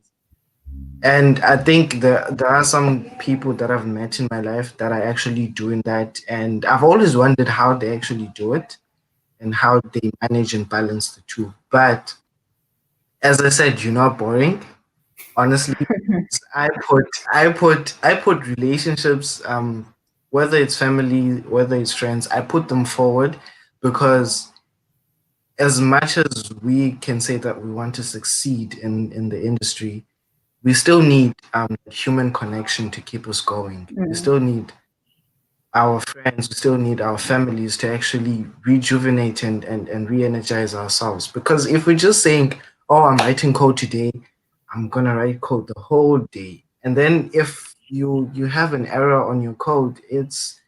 And I think there are some people that I've met in my life that are actually doing that. And I've always wondered how they actually do it and how they manage and balance the two. But as I said, you're not boring. Honestly, I put relationships, whether it's family, whether it's friends, I put them forward because as much as we can say that we want to succeed in the industry, we still need human connection to keep us going. We Mm. still need our friends, we still need our families to actually rejuvenate and re-energize ourselves. Because if we're just saying, oh, I'm writing code today, I'm gonna write code the whole day. And then if you have an error on your code, it's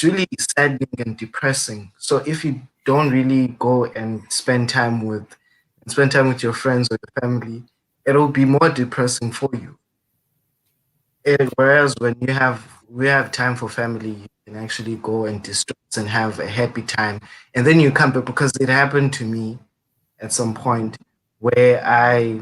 really saddening and depressing. So if you don't really go and spend time with your friends or your family, it'll be more depressing for you. Whereas when we have time for family, you can actually go and distress and have a happy time, and then you come back because it happened to me at some point. where I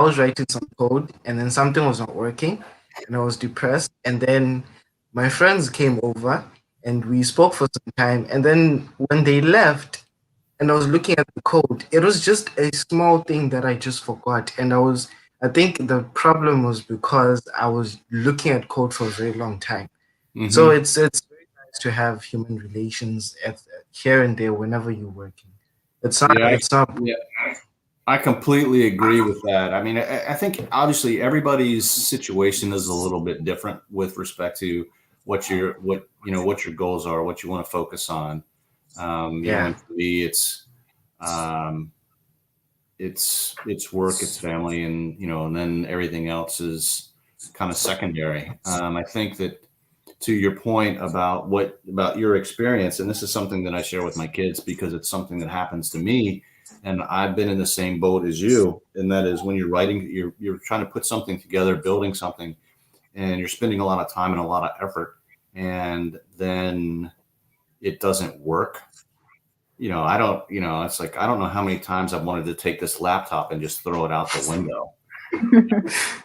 was writing some code and then something was not working and I was depressed. And then my friends came over and we spoke for some time. And then when they left and I was looking at the code, it was just a small thing that I just forgot. And I think the problem was because I was looking at code for a very long time. So Mhm. it's very nice to have human relations here and there whenever you're working. Yeah, It's not yeah, I completely agree with that. I mean, I think obviously everybody's situation is a little bit different with respect to what your goals are, what you want to focus on. yeah. And for me, um, it's work, it's family, and and then everything else is kind of secondary. I think that to your point about your experience, and this is something that I share with my kids because it's something that happens to me, and I've been in the same boat as you, and that is when you're writing, you're trying to put something together, building something, and you're spending a lot of time and a lot of effort, and then it doesn't work. I don't, it's like I don't know how many times I've wanted to take this laptop and just throw it out the window.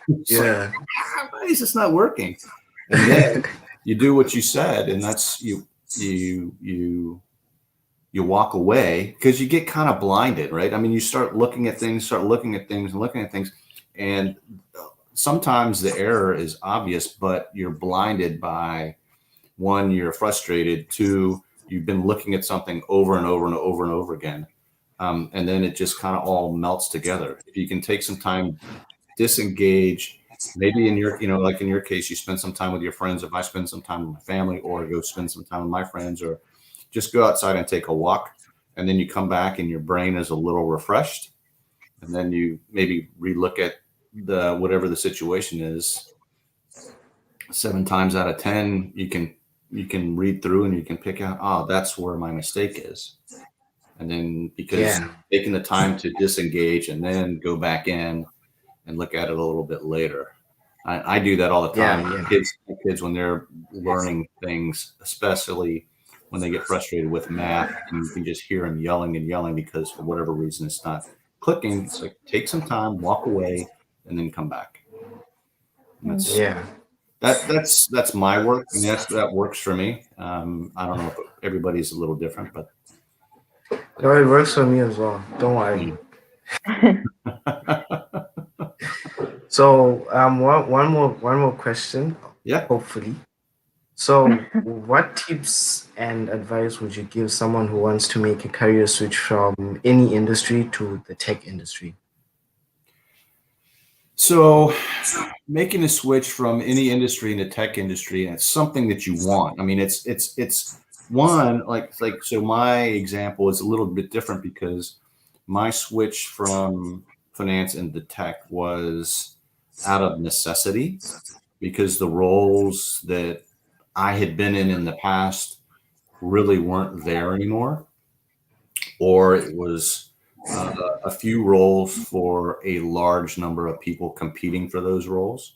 It's like, Yeah. why is this not working? And then you do what you said, and that's you walk away because you get kind of blinded, right? I mean, you start looking at things, and sometimes the error is obvious, but you're blinded by one, you're frustrated, two, you've been looking at something over and over and over and over again. And then it just kind of all melts together. If you can take some time, disengage, maybe like in your case, you spend some time with your friends. If I spend some time with my family, or go spend some time with my friends, or just go outside and take a walk, and then you come back and your brain is a little refreshed, and then you maybe relook at the whatever the situation is. 7 times out of 10, you can read through and you can pick out, oh, that's where my mistake is. And then because Yeah. taking the time to disengage and then go back in and look at it a little bit later. I do that all the time. Yeah. Kids when they're learning things, especially when they get frustrated with math, and you can just hear them yelling and yelling because for whatever reason it's not clicking. It's like take some time, walk away, and then come back. And Yeah. that's my work, and that works for me. I don't know if everybody's a little different, but No, it works for me as well. Don't worry. So one more question, yeah. hopefully. So what tips and advice would you give someone who wants to make a career switch from any industry to the tech industry? So making a switch from any industry into tech industry, and it's something that you want. I mean, it's one like so my example is a little bit different because my switch from finance into tech was out of necessity because the roles that I had been in the past really weren't there anymore, or it was a few roles for a large number of people competing for those roles.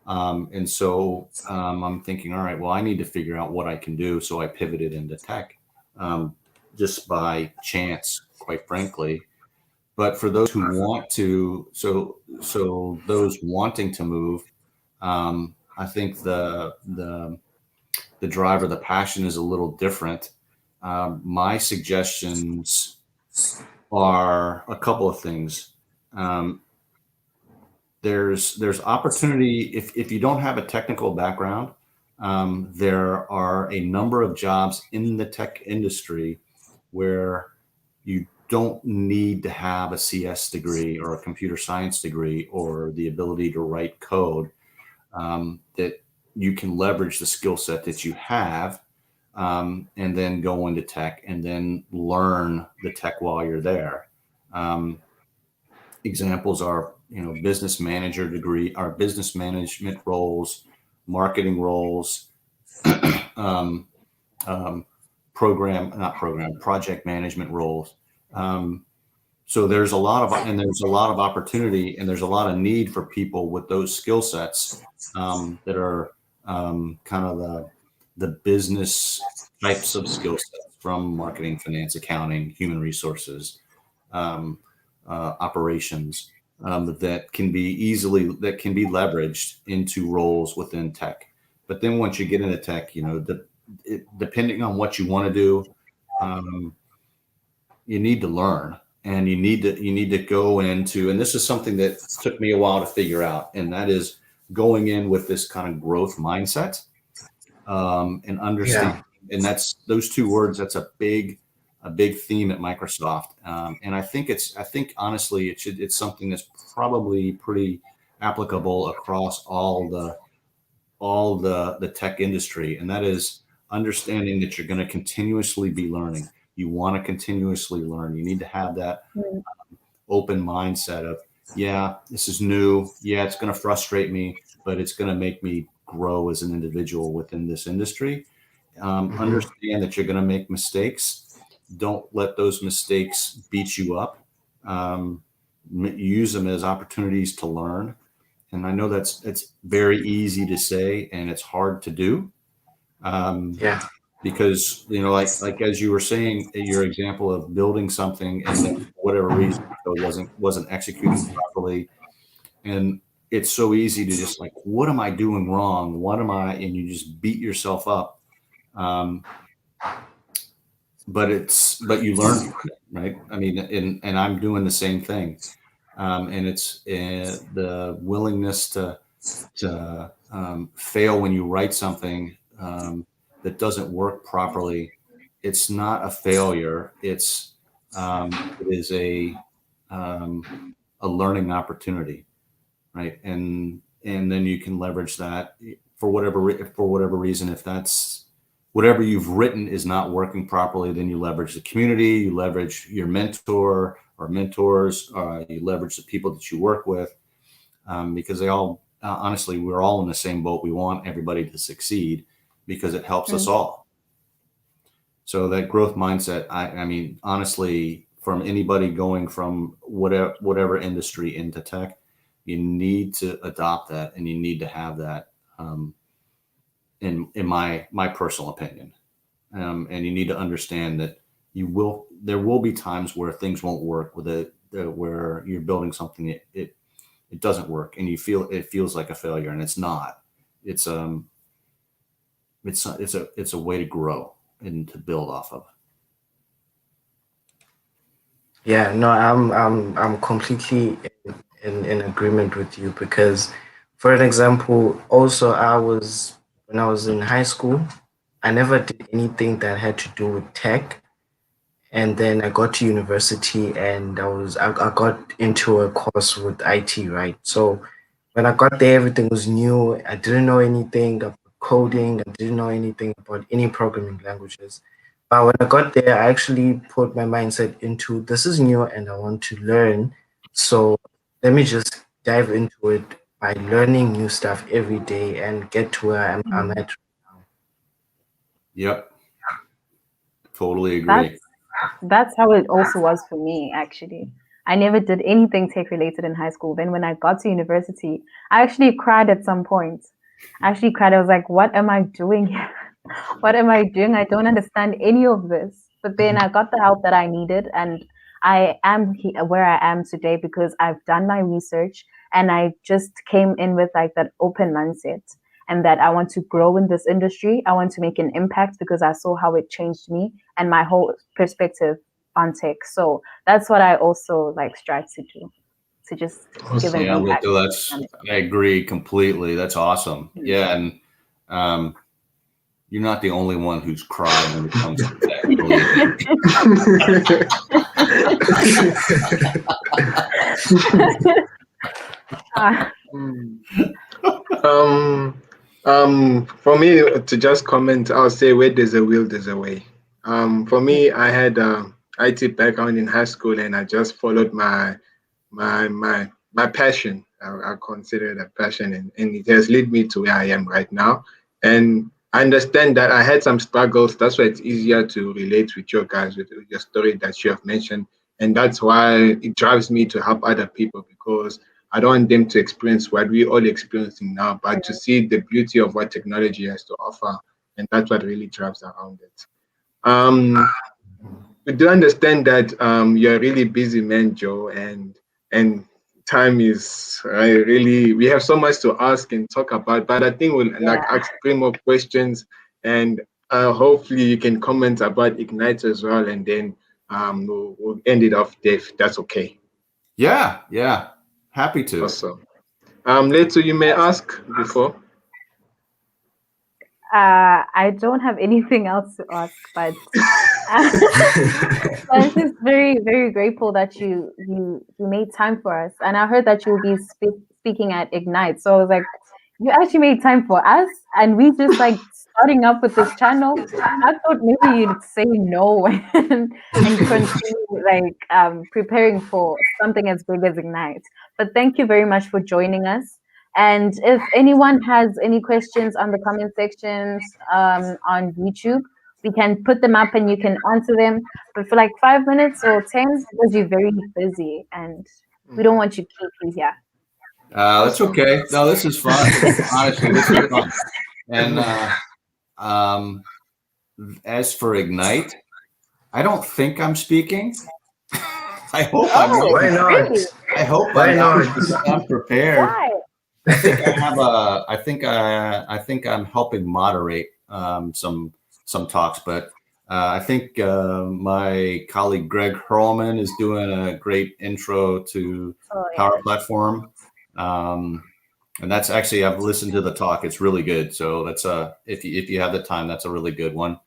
And so I'm thinking, all right, well, I need to figure out what I can do. So I pivoted into tech just by chance, quite frankly. But for those who want to, so those wanting to move, I think the drive or the passion is a little different. My suggestions are a couple of things. There's opportunity if you don't have a technical background. There are a number of jobs in the tech industry where you don't need to have a CS degree or a computer science degree or the ability to write code. That you can leverage the skill set that you have, and then go into tech and then learn the tech while you're there. Examples are, business manager degree, or business management roles, marketing roles, um, project management roles. So there's a lot of opportunity, and there's a lot of need for people with those skill sets that are kind of the business types of skill sets, from marketing, finance, accounting, human resources. operations that can be leveraged into roles within tech. But then once you get into tech, depending on what you want to do, you need to learn, and you need to go into, and this is something that took me a while to figure out, and that is going in with this kind of growth mindset, and understand. And that's those two words. That's a big theme at Microsoft. And I think honestly, it's something that's probably pretty applicable across all the tech industry. And that is understanding that you're going to continuously be learning. You want to continuously learn. You need to have that open mindset of, yeah, this is new. Yeah, it's going to frustrate me, but it's going to make me grow as an individual within this industry. Understand that you're going to make mistakes. Don't let those mistakes beat you up. Use them as opportunities to learn. And I know it's very easy to say, and it's hard to do. Because like as you were saying, your example of building something, and then for whatever reason it wasn't executed properly, and it's so easy to just like, what am I doing wrong? And you just beat yourself up. But you learn from it, right? I mean, and I'm doing the same thing. And it's the willingness to fail when you write something that doesn't work properly. It's not a failure. It is a learning opportunity, right? And then you can leverage that for whatever reason. If that's whatever you've written is not working properly, then you leverage the community, you leverage your mentor or mentors, you leverage the people that you work with, because they all, honestly, we're all in the same boat. We want everybody to succeed because it helps us all. So that growth mindset, I mean, honestly, from anybody going from whatever industry into tech, you need to adopt that, and you need to have that. In my personal opinion, and you need to understand that there will be times where things won't work with it, where you're building something it doesn't work, and it feels like a failure, and it's not. It's a way to grow and to build off of. Yeah, no, I'm completely in agreement with you, because, for an example, also when I was in high school, I never did anything that had to do with tech. And then I got to university, and I got into a course with IT, right? So when I got there, everything was new. I didn't know anything about coding. I didn't know anything about any programming languages. But when I got there, I actually put my mindset into, this is new and I want to learn. So let me just dive into it by learning new stuff every day and get to where I'm at right now. Yep. Totally agree. That's how it also was for me, actually. I never did anything tech related in high school. Then when I got to university, I actually cried at some point. I was like, what am I doing here? What am I doing? I don't understand any of this. But then I got the help that I needed, and I am where I am today because I've done my research, and I just came in with like that open mindset, and that I want to grow in this industry. I want to make an impact because I saw how it changed me and my whole perspective on tech. So that's what I also like strive to do, to just give an impact. I agree completely. That's awesome. Yeah, and you're not the only one who's cried when it comes to tech. For me to just comment, I'll say where there's a will, there's a way. For me, I had IT background in high school, and I just followed my passion. I consider it a passion, and it has led me to where I am right now. And I understand that I had some struggles. That's why it's easier to relate with your guys, with your story that you have mentioned. And that's why it drives me to help other people, because I don't want them to experience what we're all experiencing now, but to see the beauty of what technology has to offer. And that's what really drives around it. we do understand that you're a really busy man, Joe, and time is really, we have so much to ask and talk about. But I think we'll like Yeah. ask 3 more questions, and hopefully you can comment about Ignite as well, and then we'll end it off there if that's okay. Yeah, yeah. Happy to. Awesome. Leto, you may ask before. I don't have anything else to ask, but I'm just very, very grateful that you made time for us. And I heard that you'll be speaking at Ignite. So I was like, you actually made time for us, and we just like starting up with this channel. I thought maybe you'd say no and continue like preparing for something as big as Ignite. But thank you very much for joining us. And if anyone has any questions on the comment sections on YouTube, we can put them up and you can answer them. But for like 5 minutes or 10, because you're very busy and we don't want to keep you here. That's okay. No, this is fun. Honestly, this is fun. And as for Ignite, I don't think I'm speaking. I hope I'm not. Why not? Really? I hope Why I'm prepared. Why? I think I have a. I think I'm helping moderate some talks, but I think my colleague Greg Hurlman is doing a great intro to Oh, yeah. Power Platform, and that's actually, I've listened to the talk. It's really good. So that's if you have the time, that's a really good one.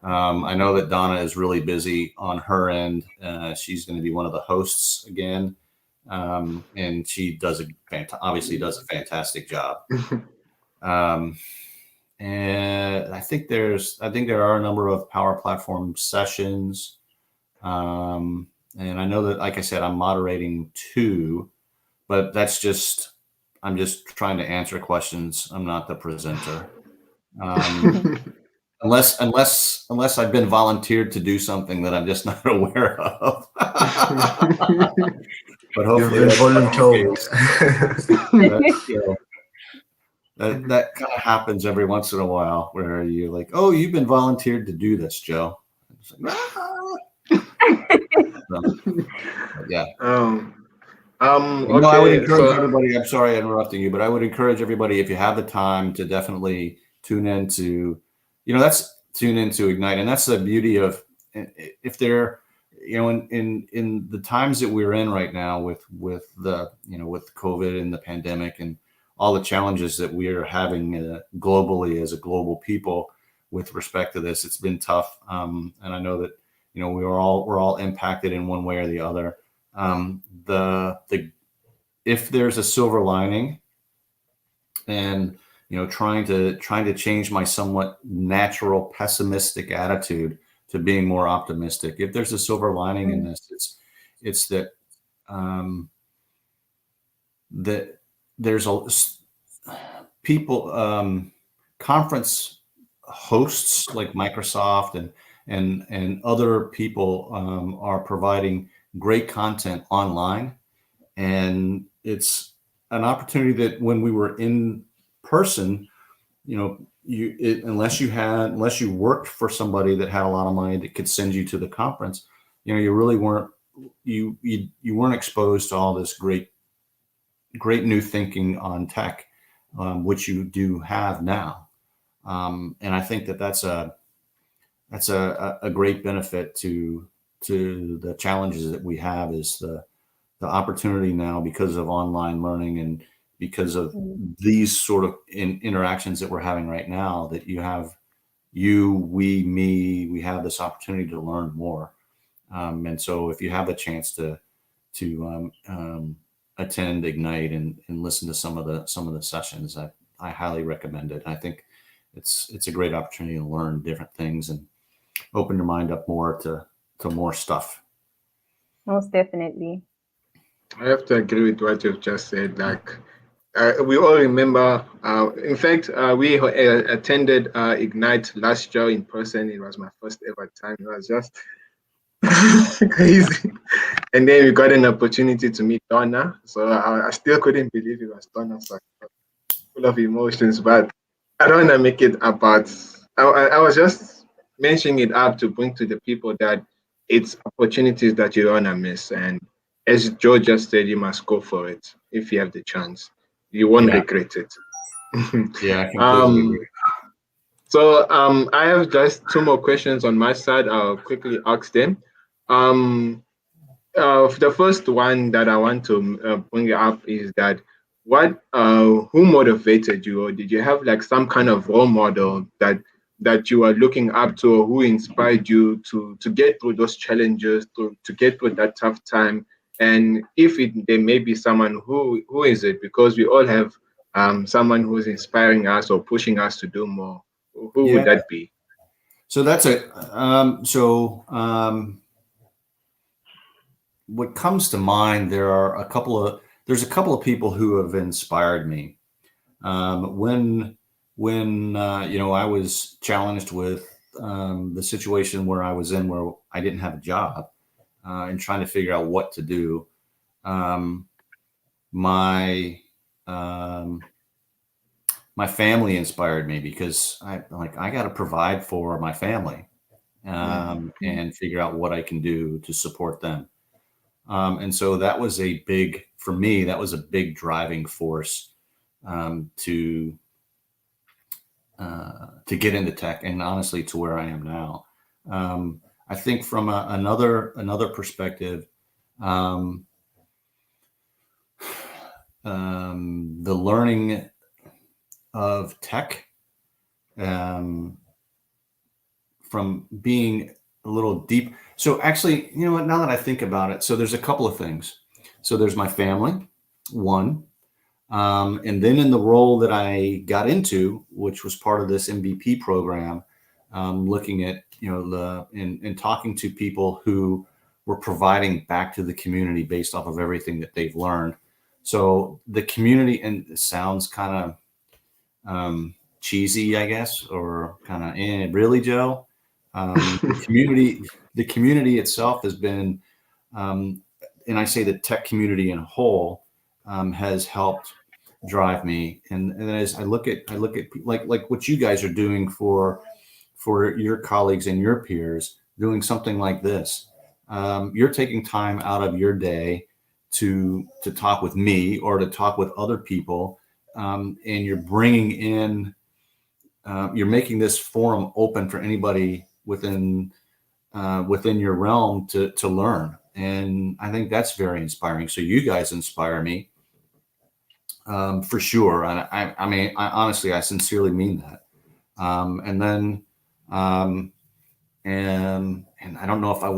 I know that Donna is really busy on her end. She's going to be one of the hosts again. And she does obviously does a fantastic job. And I think there are a number of Power Platform sessions. And I know that, like I said, I'm moderating 2, but I'm just trying to answer questions. I'm not the presenter. Unless I've been volunteered to do something that I'm just not aware of. But hopefully You've been voluntold. That kind of happens every once in a while, where you're like, "Oh, you've been volunteered to do this, Joe." Like, yeah. Okay, I would encourage so everybody. I'm sorry interrupting you, but I would encourage everybody, if you have the time, to definitely tune into Ignite, and that's the beauty of, if they're, in the times that we're in right now with the with COVID and the pandemic and all the challenges that we are having globally as a global people with respect to this, it's been tough, and I know that we're all impacted in one way or the other. If there's a silver lining, and trying to change my somewhat natural pessimistic attitude to being more optimistic. If there's a silver lining in this, it's that that there's people, conference hosts like Microsoft and other people are providing great content online, and it's an opportunity that when we were in person, unless you worked for somebody that had a lot of money that could send you to the conference, you really weren't you weren't exposed to all this great new thinking on tech, which you do have now, and I think that's a great benefit to the challenges that we have, is the opportunity now, because of online learning and because of these sort of interactions that we're having right now, that we have this opportunity to learn more. And so if you have a chance to attend Ignite and listen to some of the sessions, I highly recommend it. I think it's a great opportunity to learn different things and open your mind up more to more stuff. Most definitely. I have to agree with what you've just said. Like, we all remember, in fact, we attended Ignite last year in person. It was my first ever time. It was just crazy. And then we got an opportunity to meet Donna. So I still couldn't believe it was Donna. So full of emotions, but I don't want to make it about, I was just mentioning it up to bring to the people that it's opportunities that you don't want to miss. And as Joe just said, you must go for it if you have the chance. You won't Yeah. regret it. Yeah, I completely agree. So I have just two more questions on my side. I'll quickly ask them. Um, the first one that I want to bring up is that who motivated you, or did you have like some kind of role model that you are looking up to, or who inspired you to get through those challenges, to get through that tough time? And if there may be someone, who is it? Because we all have someone who's inspiring us or pushing us to do more. Who would Yeah. that be? So that's what comes to mind. There's a couple of people who have inspired me. When I was challenged with the situation where I was in, where I didn't have a job, and trying to figure out what to do. My family inspired me, because I got to provide for my family, and figure out what I can do to support them. And so that was for me, that was a big driving force to get into tech, and honestly to where I am now. I think from another perspective, the learning of tech, from being a little deep. So actually, you know what, now that I think about it, so there's a couple of things. So there's my family, one. And then in the role that I got into, which was part of this MVP program, looking at, and talking to people who were providing back to the community based off of everything that they've learned. So the community, and it sounds kind of cheesy, I guess, or kind of, really, Joe? The community itself has been, and I say the tech community in a whole, has helped drive me. And then as I look at like what you guys are doing for your colleagues and your peers, doing something like this, you're taking time out of your day to talk with me or to talk with other people, and you're bringing in, you're making this forum open for anybody within your realm to learn. And I think that's very inspiring. So you guys inspire me, for sure. And I mean, I honestly, I sincerely mean that. And then, and I don't know if I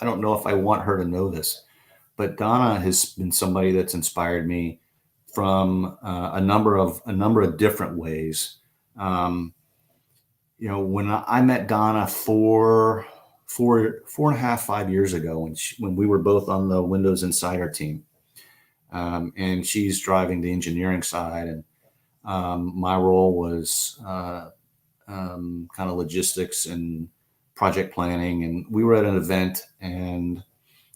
don't know if I want her to know this, but Donna has been somebody that's inspired me from a number of different ways. When I met Donna 4.5 years ago, when we were both on the Windows Insider team, and she's driving the engineering side, and my role was kind of logistics and project planning. And we were at an event, and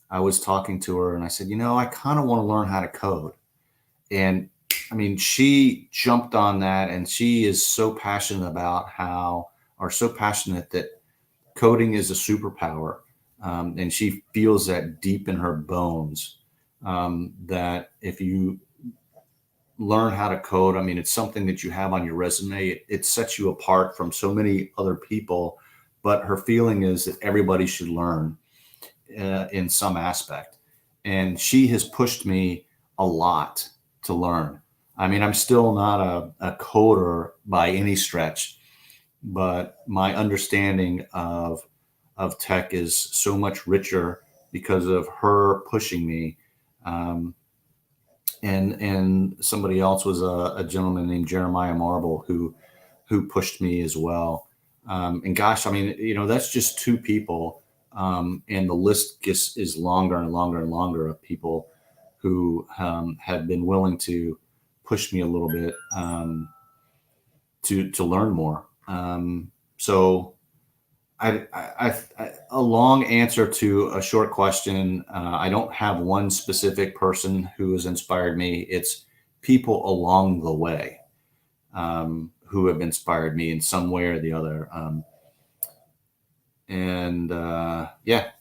I was talking to her, and I said, I kind of want to learn how to code. And I mean, she jumped on that, and she is so passionate so passionate that coding is a superpower. And she feels that deep in her bones, that if you learn how to code, I mean, it's something that you have on your resume. It sets you apart from so many other people, but her feeling is that everybody should learn in some aspect. And she has pushed me a lot to learn. I mean, I'm still not a coder by any stretch, but my understanding of tech is so much richer because of her pushing me. And somebody else was a gentleman named Jeremiah Marble who pushed me as well. And gosh, I mean, that's just two people. And the list just is longer and longer and longer of people who have been willing to push me a little bit, to learn more. So a long answer to a short question. I don't have one specific person who has inspired me. It's people along the way, who have inspired me in some way or the other. And yeah.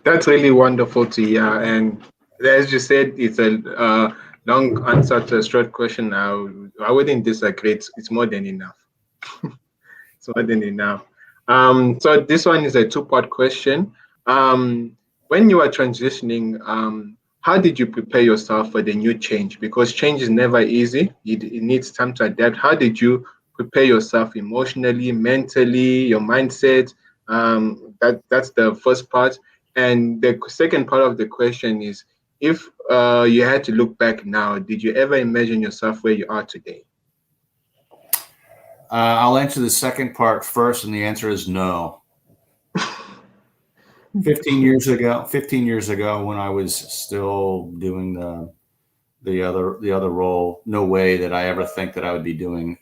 That's really wonderful to hear. And as you said, it's a long answer to a short question. I wouldn't disagree. It's more than enough. It's more than enough. So this one is a two-part question. When you are transitioning, how did you prepare yourself for the new change? Because change is never easy. It needs time to adapt. How did you prepare yourself emotionally, mentally, your mindset? That's the first part. And the second part of the question is, if you had to look back now, did you ever imagine yourself where you are today? I'll answer the second part first, and the answer is no. 15 years ago, when I was still doing the other role, no way that I ever think that I would be doing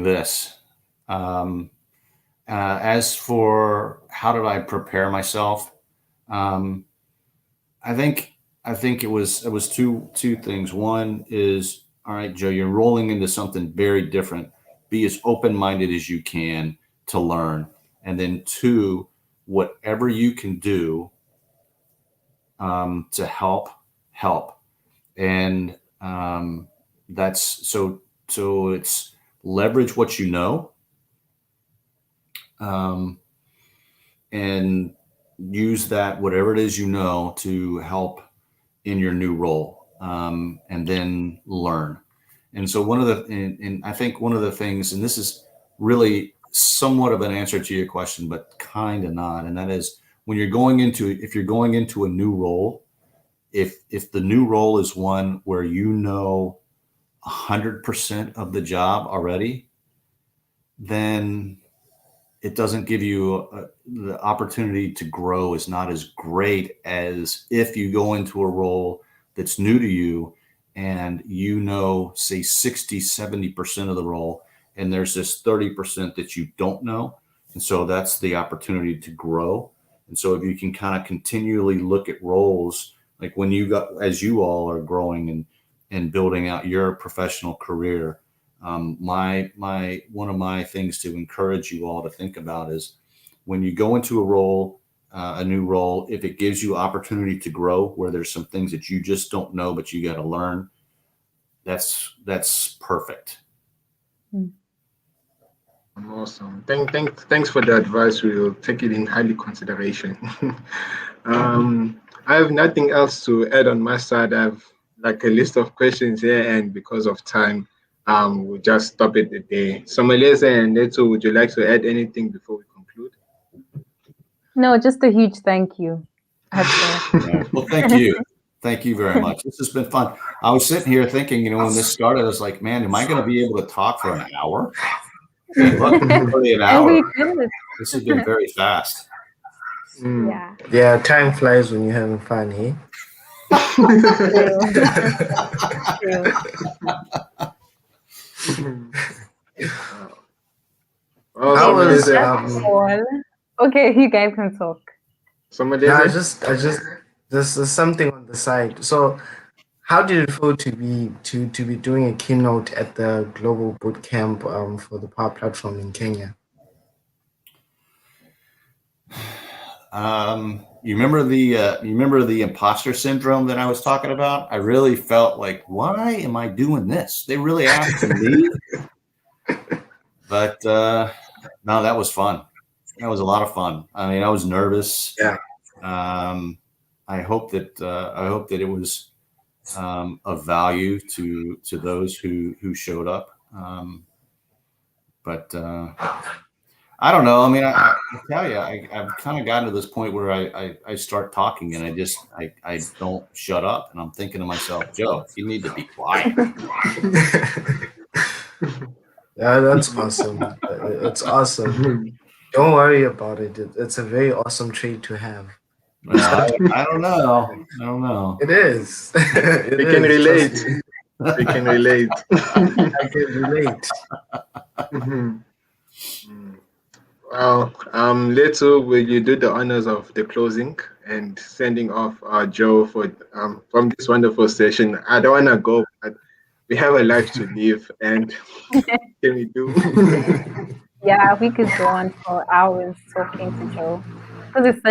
this. As for how did I prepare myself, I think it was two things. One is, all right, Joe, you're rolling into something very different. Be as open-minded as you can to learn. And then two, whatever you can do to help. And that's so it's leverage what you know, and use that, whatever it is you know, to help in your new role, and then learn. And so I think one of the things, and this is really somewhat of an answer to your question, but kind of not, and that is if you're going into a new role, if the new role is one where you know 100% of the job already, then it doesn't give you the opportunity to grow is not as great as if you go into a role that's new to you and you know, say 60-70% of the role, and there's this 30% that you don't know. And so that's the opportunity to grow. And so if you can kind of continually look at roles, like when as you all are growing and building out your professional career, one of my things to encourage you all to think about is when you go into a new role, if it gives you opportunity to grow, where there's some things that you just don't know, but you got to learn, that's perfect. Awesome. Thanks for the advice. We'll take it in highly consideration. I have nothing else to add on my side. I have like a list of questions here, and because of time, we'll just stop it today. Somalese and Neto, would you like to add anything before we conclude? No, just a huge thank you. Yeah. Well, thank you. Thank you very much. This has been fun. I was sitting here thinking, when this started, I was like, man, am I going to be able to talk for an hour? And look, already an hour. This has been very fast. Yeah, time flies when you're having fun, eh? Okay, you guys can talk. I just there's something on the side. So how did it feel to be doing a keynote at the Global Bootcamp for the Power Platform in Kenya? You remember the imposter syndrome that I was talking about? I really felt like, why am I doing this? They really asked me. But no, that was fun. That was a lot of fun. I mean, I was nervous. Yeah. I hope that it was of value to those who showed up. But I don't know. I mean, I tell you, I've kind of gotten to this point where I start talking and I don't shut up, and I'm thinking to myself, Joe, you need to be quiet. Yeah, that's awesome. It's awesome. Don't worry about it. It's a very awesome trait to have. I don't know. It is. We can relate. We can relate. I can relate. Well, Leto, will you do the honors of the closing and sending off Joe for from this wonderful session? I don't want to go, but we have a life to live, and can we do? Yeah, we could go on for hours talking to Joe because it's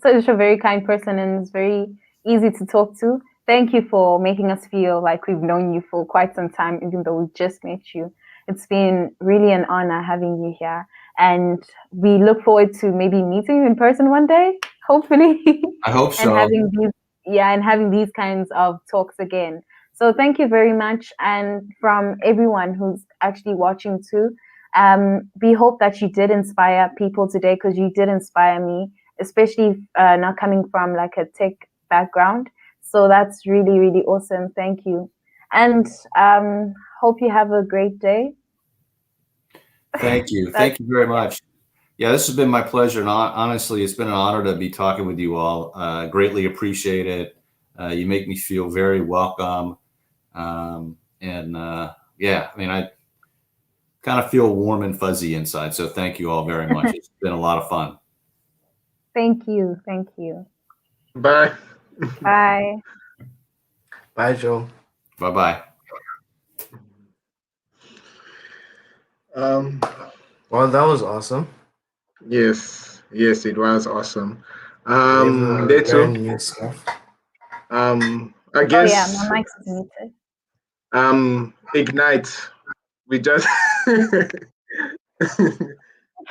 such a very kind person and it's very easy to talk to. Thank you for making us feel like we've known you for quite some time, even though we just met you. It's been really an honor having you here, and we look forward to maybe meeting you in person one day, hopefully, I hope and so. having these kinds of talks again. So thank you very much, and from everyone who's actually watching too. We hope that you did inspire people today because you did inspire me, especially not coming from like a tech background. So that's really, really awesome. Thank you. And hope you have a great day. Thank you. Thank you very much. Yeah, this has been my pleasure. And honestly, it's been an honor to be talking with you all. Greatly appreciate it. You make me feel very welcome. Yeah, I mean, I kind of feel warm and fuzzy inside. So thank you all very much. It's been a lot of fun. Thank you. Thank you. Bye. Bye. Bye, Joe. Bye-bye. Um, Well, that was awesome. yes, it was awesome. Able to Leto, learn new stuff. I Oh yeah, guess my mic is muted. Ignite. We just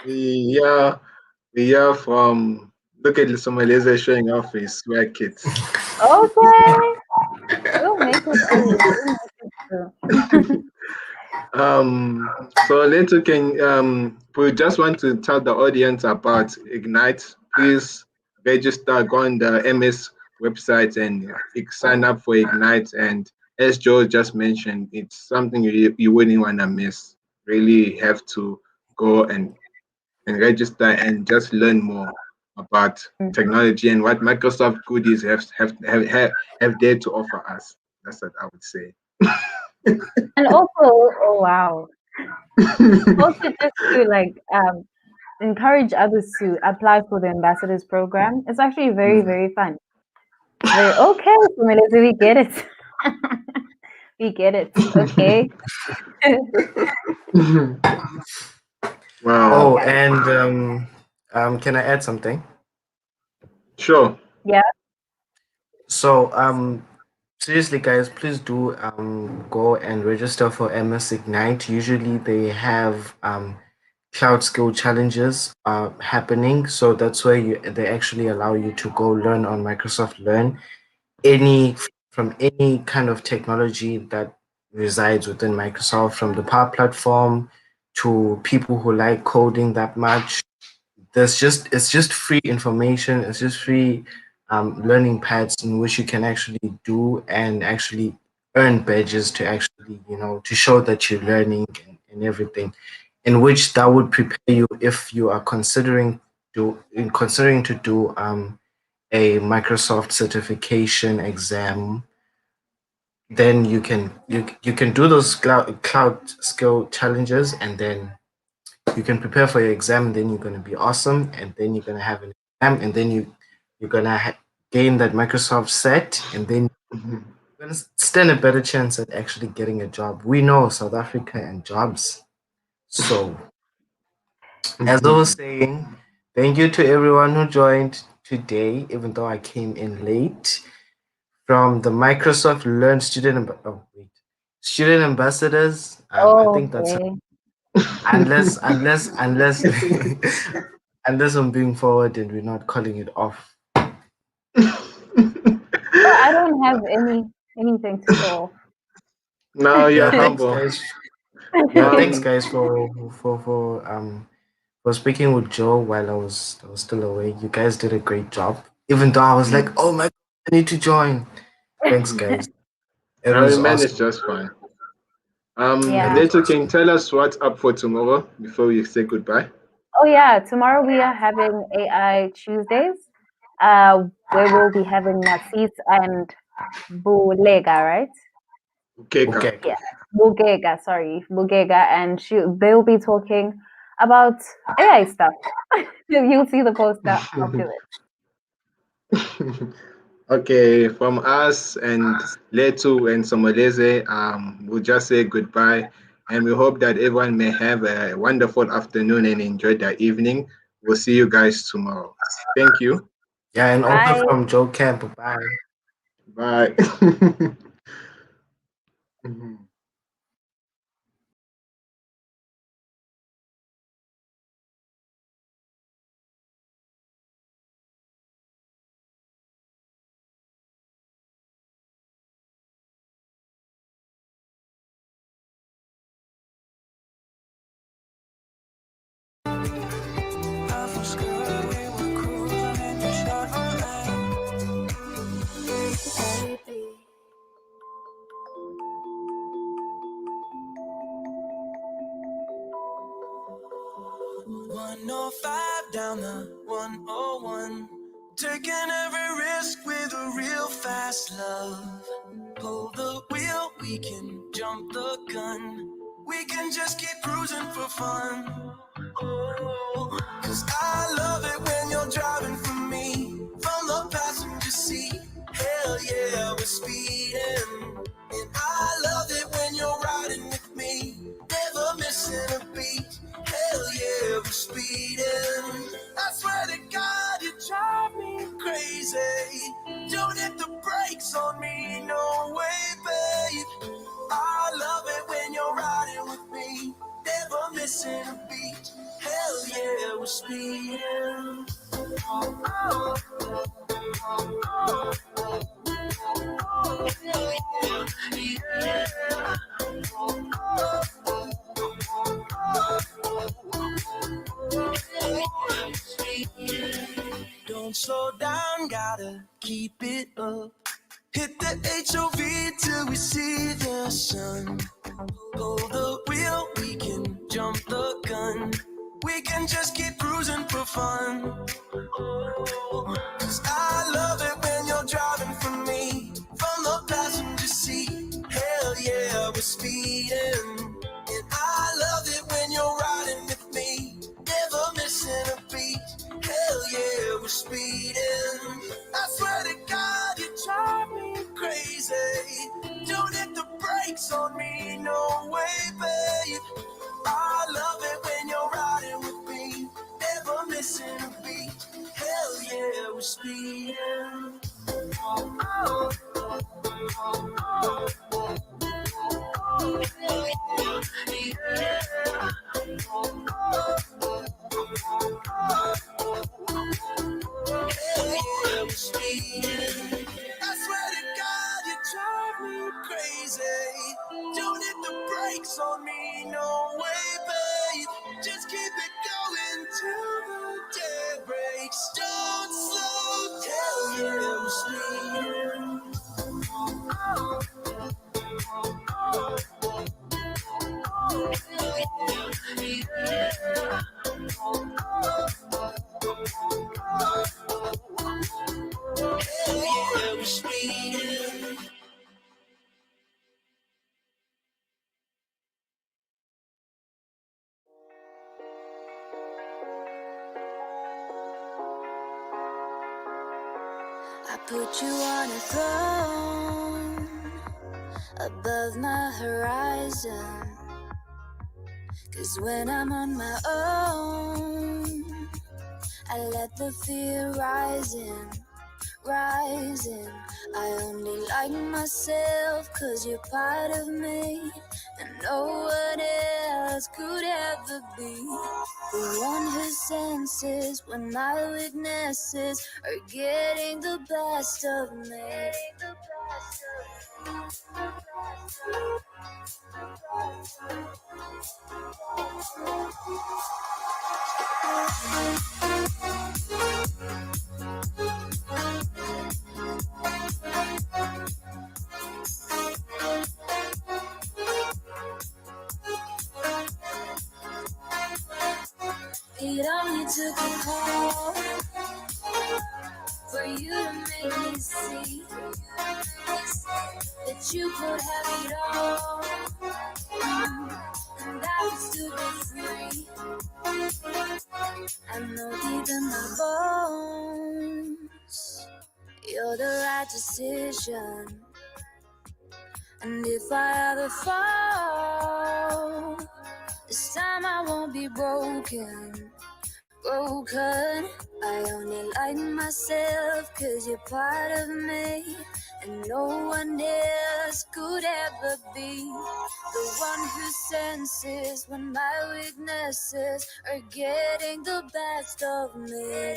we are from look at Somalese showing off his swag kits. Okay. We'll make it through. We'll make it through. So later we just want to tell the audience about Ignite. Please register, go on the MS website and sign up for Ignite. And as Joe just mentioned, it's something you wouldn't want to miss. Really have to go and register and just learn more about technology and what Microsoft goodies have there to offer us. That's what I would say. And also, oh wow. Also just to like encourage others to apply for the ambassadors program. It's actually very, very fun. Very okay, so Melissa, we get it. We get it. Okay. Wow. Oh, and can I add something? Sure. Yeah. So, seriously, guys, please do go and register for MS Ignite. Usually, they have cloud skill challenges happening, so that's where they actually allow you to go learn on Microsoft Learn from any kind of technology that resides within Microsoft, from the Power Platform to people who like coding that much. It's just free information. It's just free learning paths in which you can actually do and actually earn badges to actually to show that you're learning and everything, in which that would prepare you if you are considering to do a Microsoft certification exam. Then you can do those cloud skill challenges, and then you can prepare for your exam, and then you're going to be awesome, and then you're going to have an exam, and then you're going to gain that Microsoft set, and then you're going to stand a better chance at actually getting a job. We know South Africa and jobs. So as I was saying, thank you to everyone who joined today, even though I came in late. From the Microsoft Learn student ambassadors. I think that's Okay. unless unless I'm being forward and we're not calling it off. Well, I don't have anything to show. Now you're Thanks, humble. guys. Yeah, thanks, guys, for speaking with Joe while I was still away. You guys did a great job. Even though I was like, oh my God, I need to join. Thanks, guys. It I was mean, awesome. it's just fine. Yeah. Later, can you tell us what's up for tomorrow before we say goodbye? Oh yeah, tomorrow we are having AI Tuesdays, where we'll be having Nasis and Bulega, right? Okay. Okay. Yeah, Bugega, sorry, Bugega, and they'll be talking about AI stuff. You'll see the poster after it. Okay, from us and Letu and Somoleze, we'll just say goodbye. And we hope that everyone may have a wonderful afternoon and enjoy their evening. We'll see you guys tomorrow. Thank you. Yeah, and also Bye. from Joe Camp. Bye. Bye. Mhm. Baby. 105 down the 101. Taking every risk with a real fast love. Pull the wheel, we can jump the gun. We can just keep cruising for fun. Oh, 'cause I love it when you're driving for me from the passenger seat. Hell yeah, we're speeding. And I love it when you're riding with me, never missing a beat. Hell yeah, we're speeding. I swear to God, you drive me crazy. Don't hit the brakes on me, no way, babe. I love it when you're riding with me, never missing a beat. Hell yeah, we're speeding. Don't slow down, gotta keep it up. Hit the HOV till we see the sun. Pull the wheel, we can jump the gun. We can just keep cruising for fun. Oh, 'cause I love it when you're driving for me from the passenger seat. Hell yeah, we're speeding. And I love it when you're riding with me, never missing a beat. Hell yeah, we're speeding. I swear to God, you drive me crazy. Don't hit the brakes on me, no way, babe. I love it when you're riding with me, never missing a beat. Hell yeah, we're speeding. Hell yeah, we're speeding. I swear to God, you drive me crazy. Don't hit the brakes on me, no way, babe. Just keep it going till the day breaks. Don't slow down, yeah, we're speeding. Hell yeah, we're speeding. I put you on a throne above my horizon. 'Cause when I'm on my own, I let the fear rising. I only like myself 'cause you're part of me, and no one else could ever be the one who senses when my weaknesses are getting the best of me. It only took a call for you to make me see that you could have it all, and I would still be free. I know deep in my bones you're the right decision. And if I ever fall, this time I won't be broken. I only like myself 'cause you're part of me, and no one else could ever be the one who senses when my weaknesses are getting the best of me.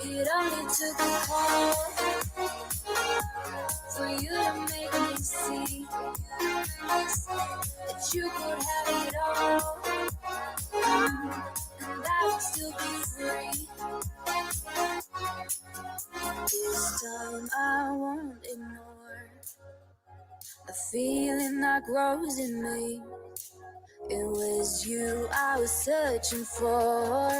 It only took a call for you to make me see that you could have it all, and I would still be free. This time I won't ignore the feeling that grows in me. It was you I was searching for,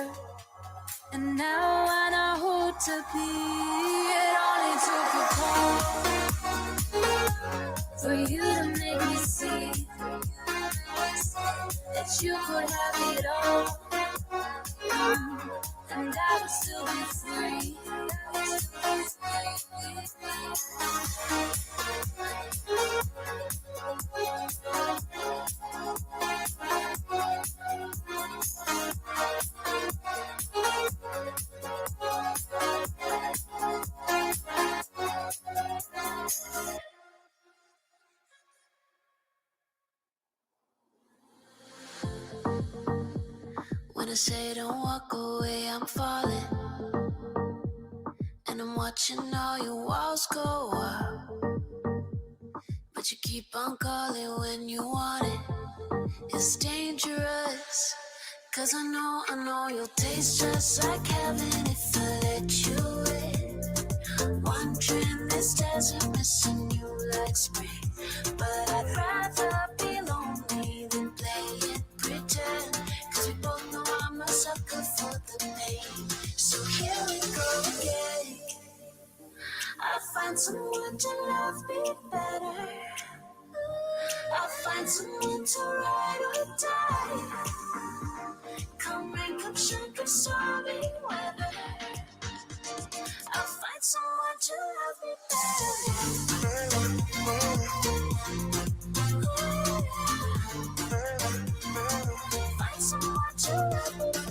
and now I know who to be. It only took a call for you to make me see that you could have it all, and I would still be free. When I say don't walk away, I'm falling, and I'm watching all your walls go up, but you keep on calling when you want it. It's dangerous, 'cause I know you'll taste just like heaven if I let you in. Wandering this desert, missing you like spring, but I'd rather be lonely than play it pretend, 'cause we both know I'm a sucker for the pain. So here we go again. I'll find someone to love me better. I'll find someone to ride or die. Come rain, come shine, come stormy weather. I'll find someone to love me better. Find someone to love me better.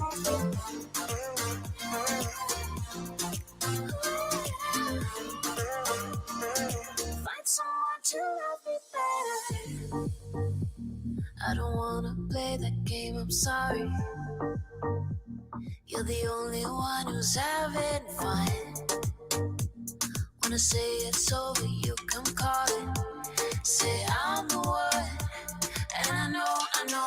Find someone to love me better. I don't wanna play that game, I'm sorry. You're the only one who's having fun. Wanna say it's over, you come calling. Say I'm the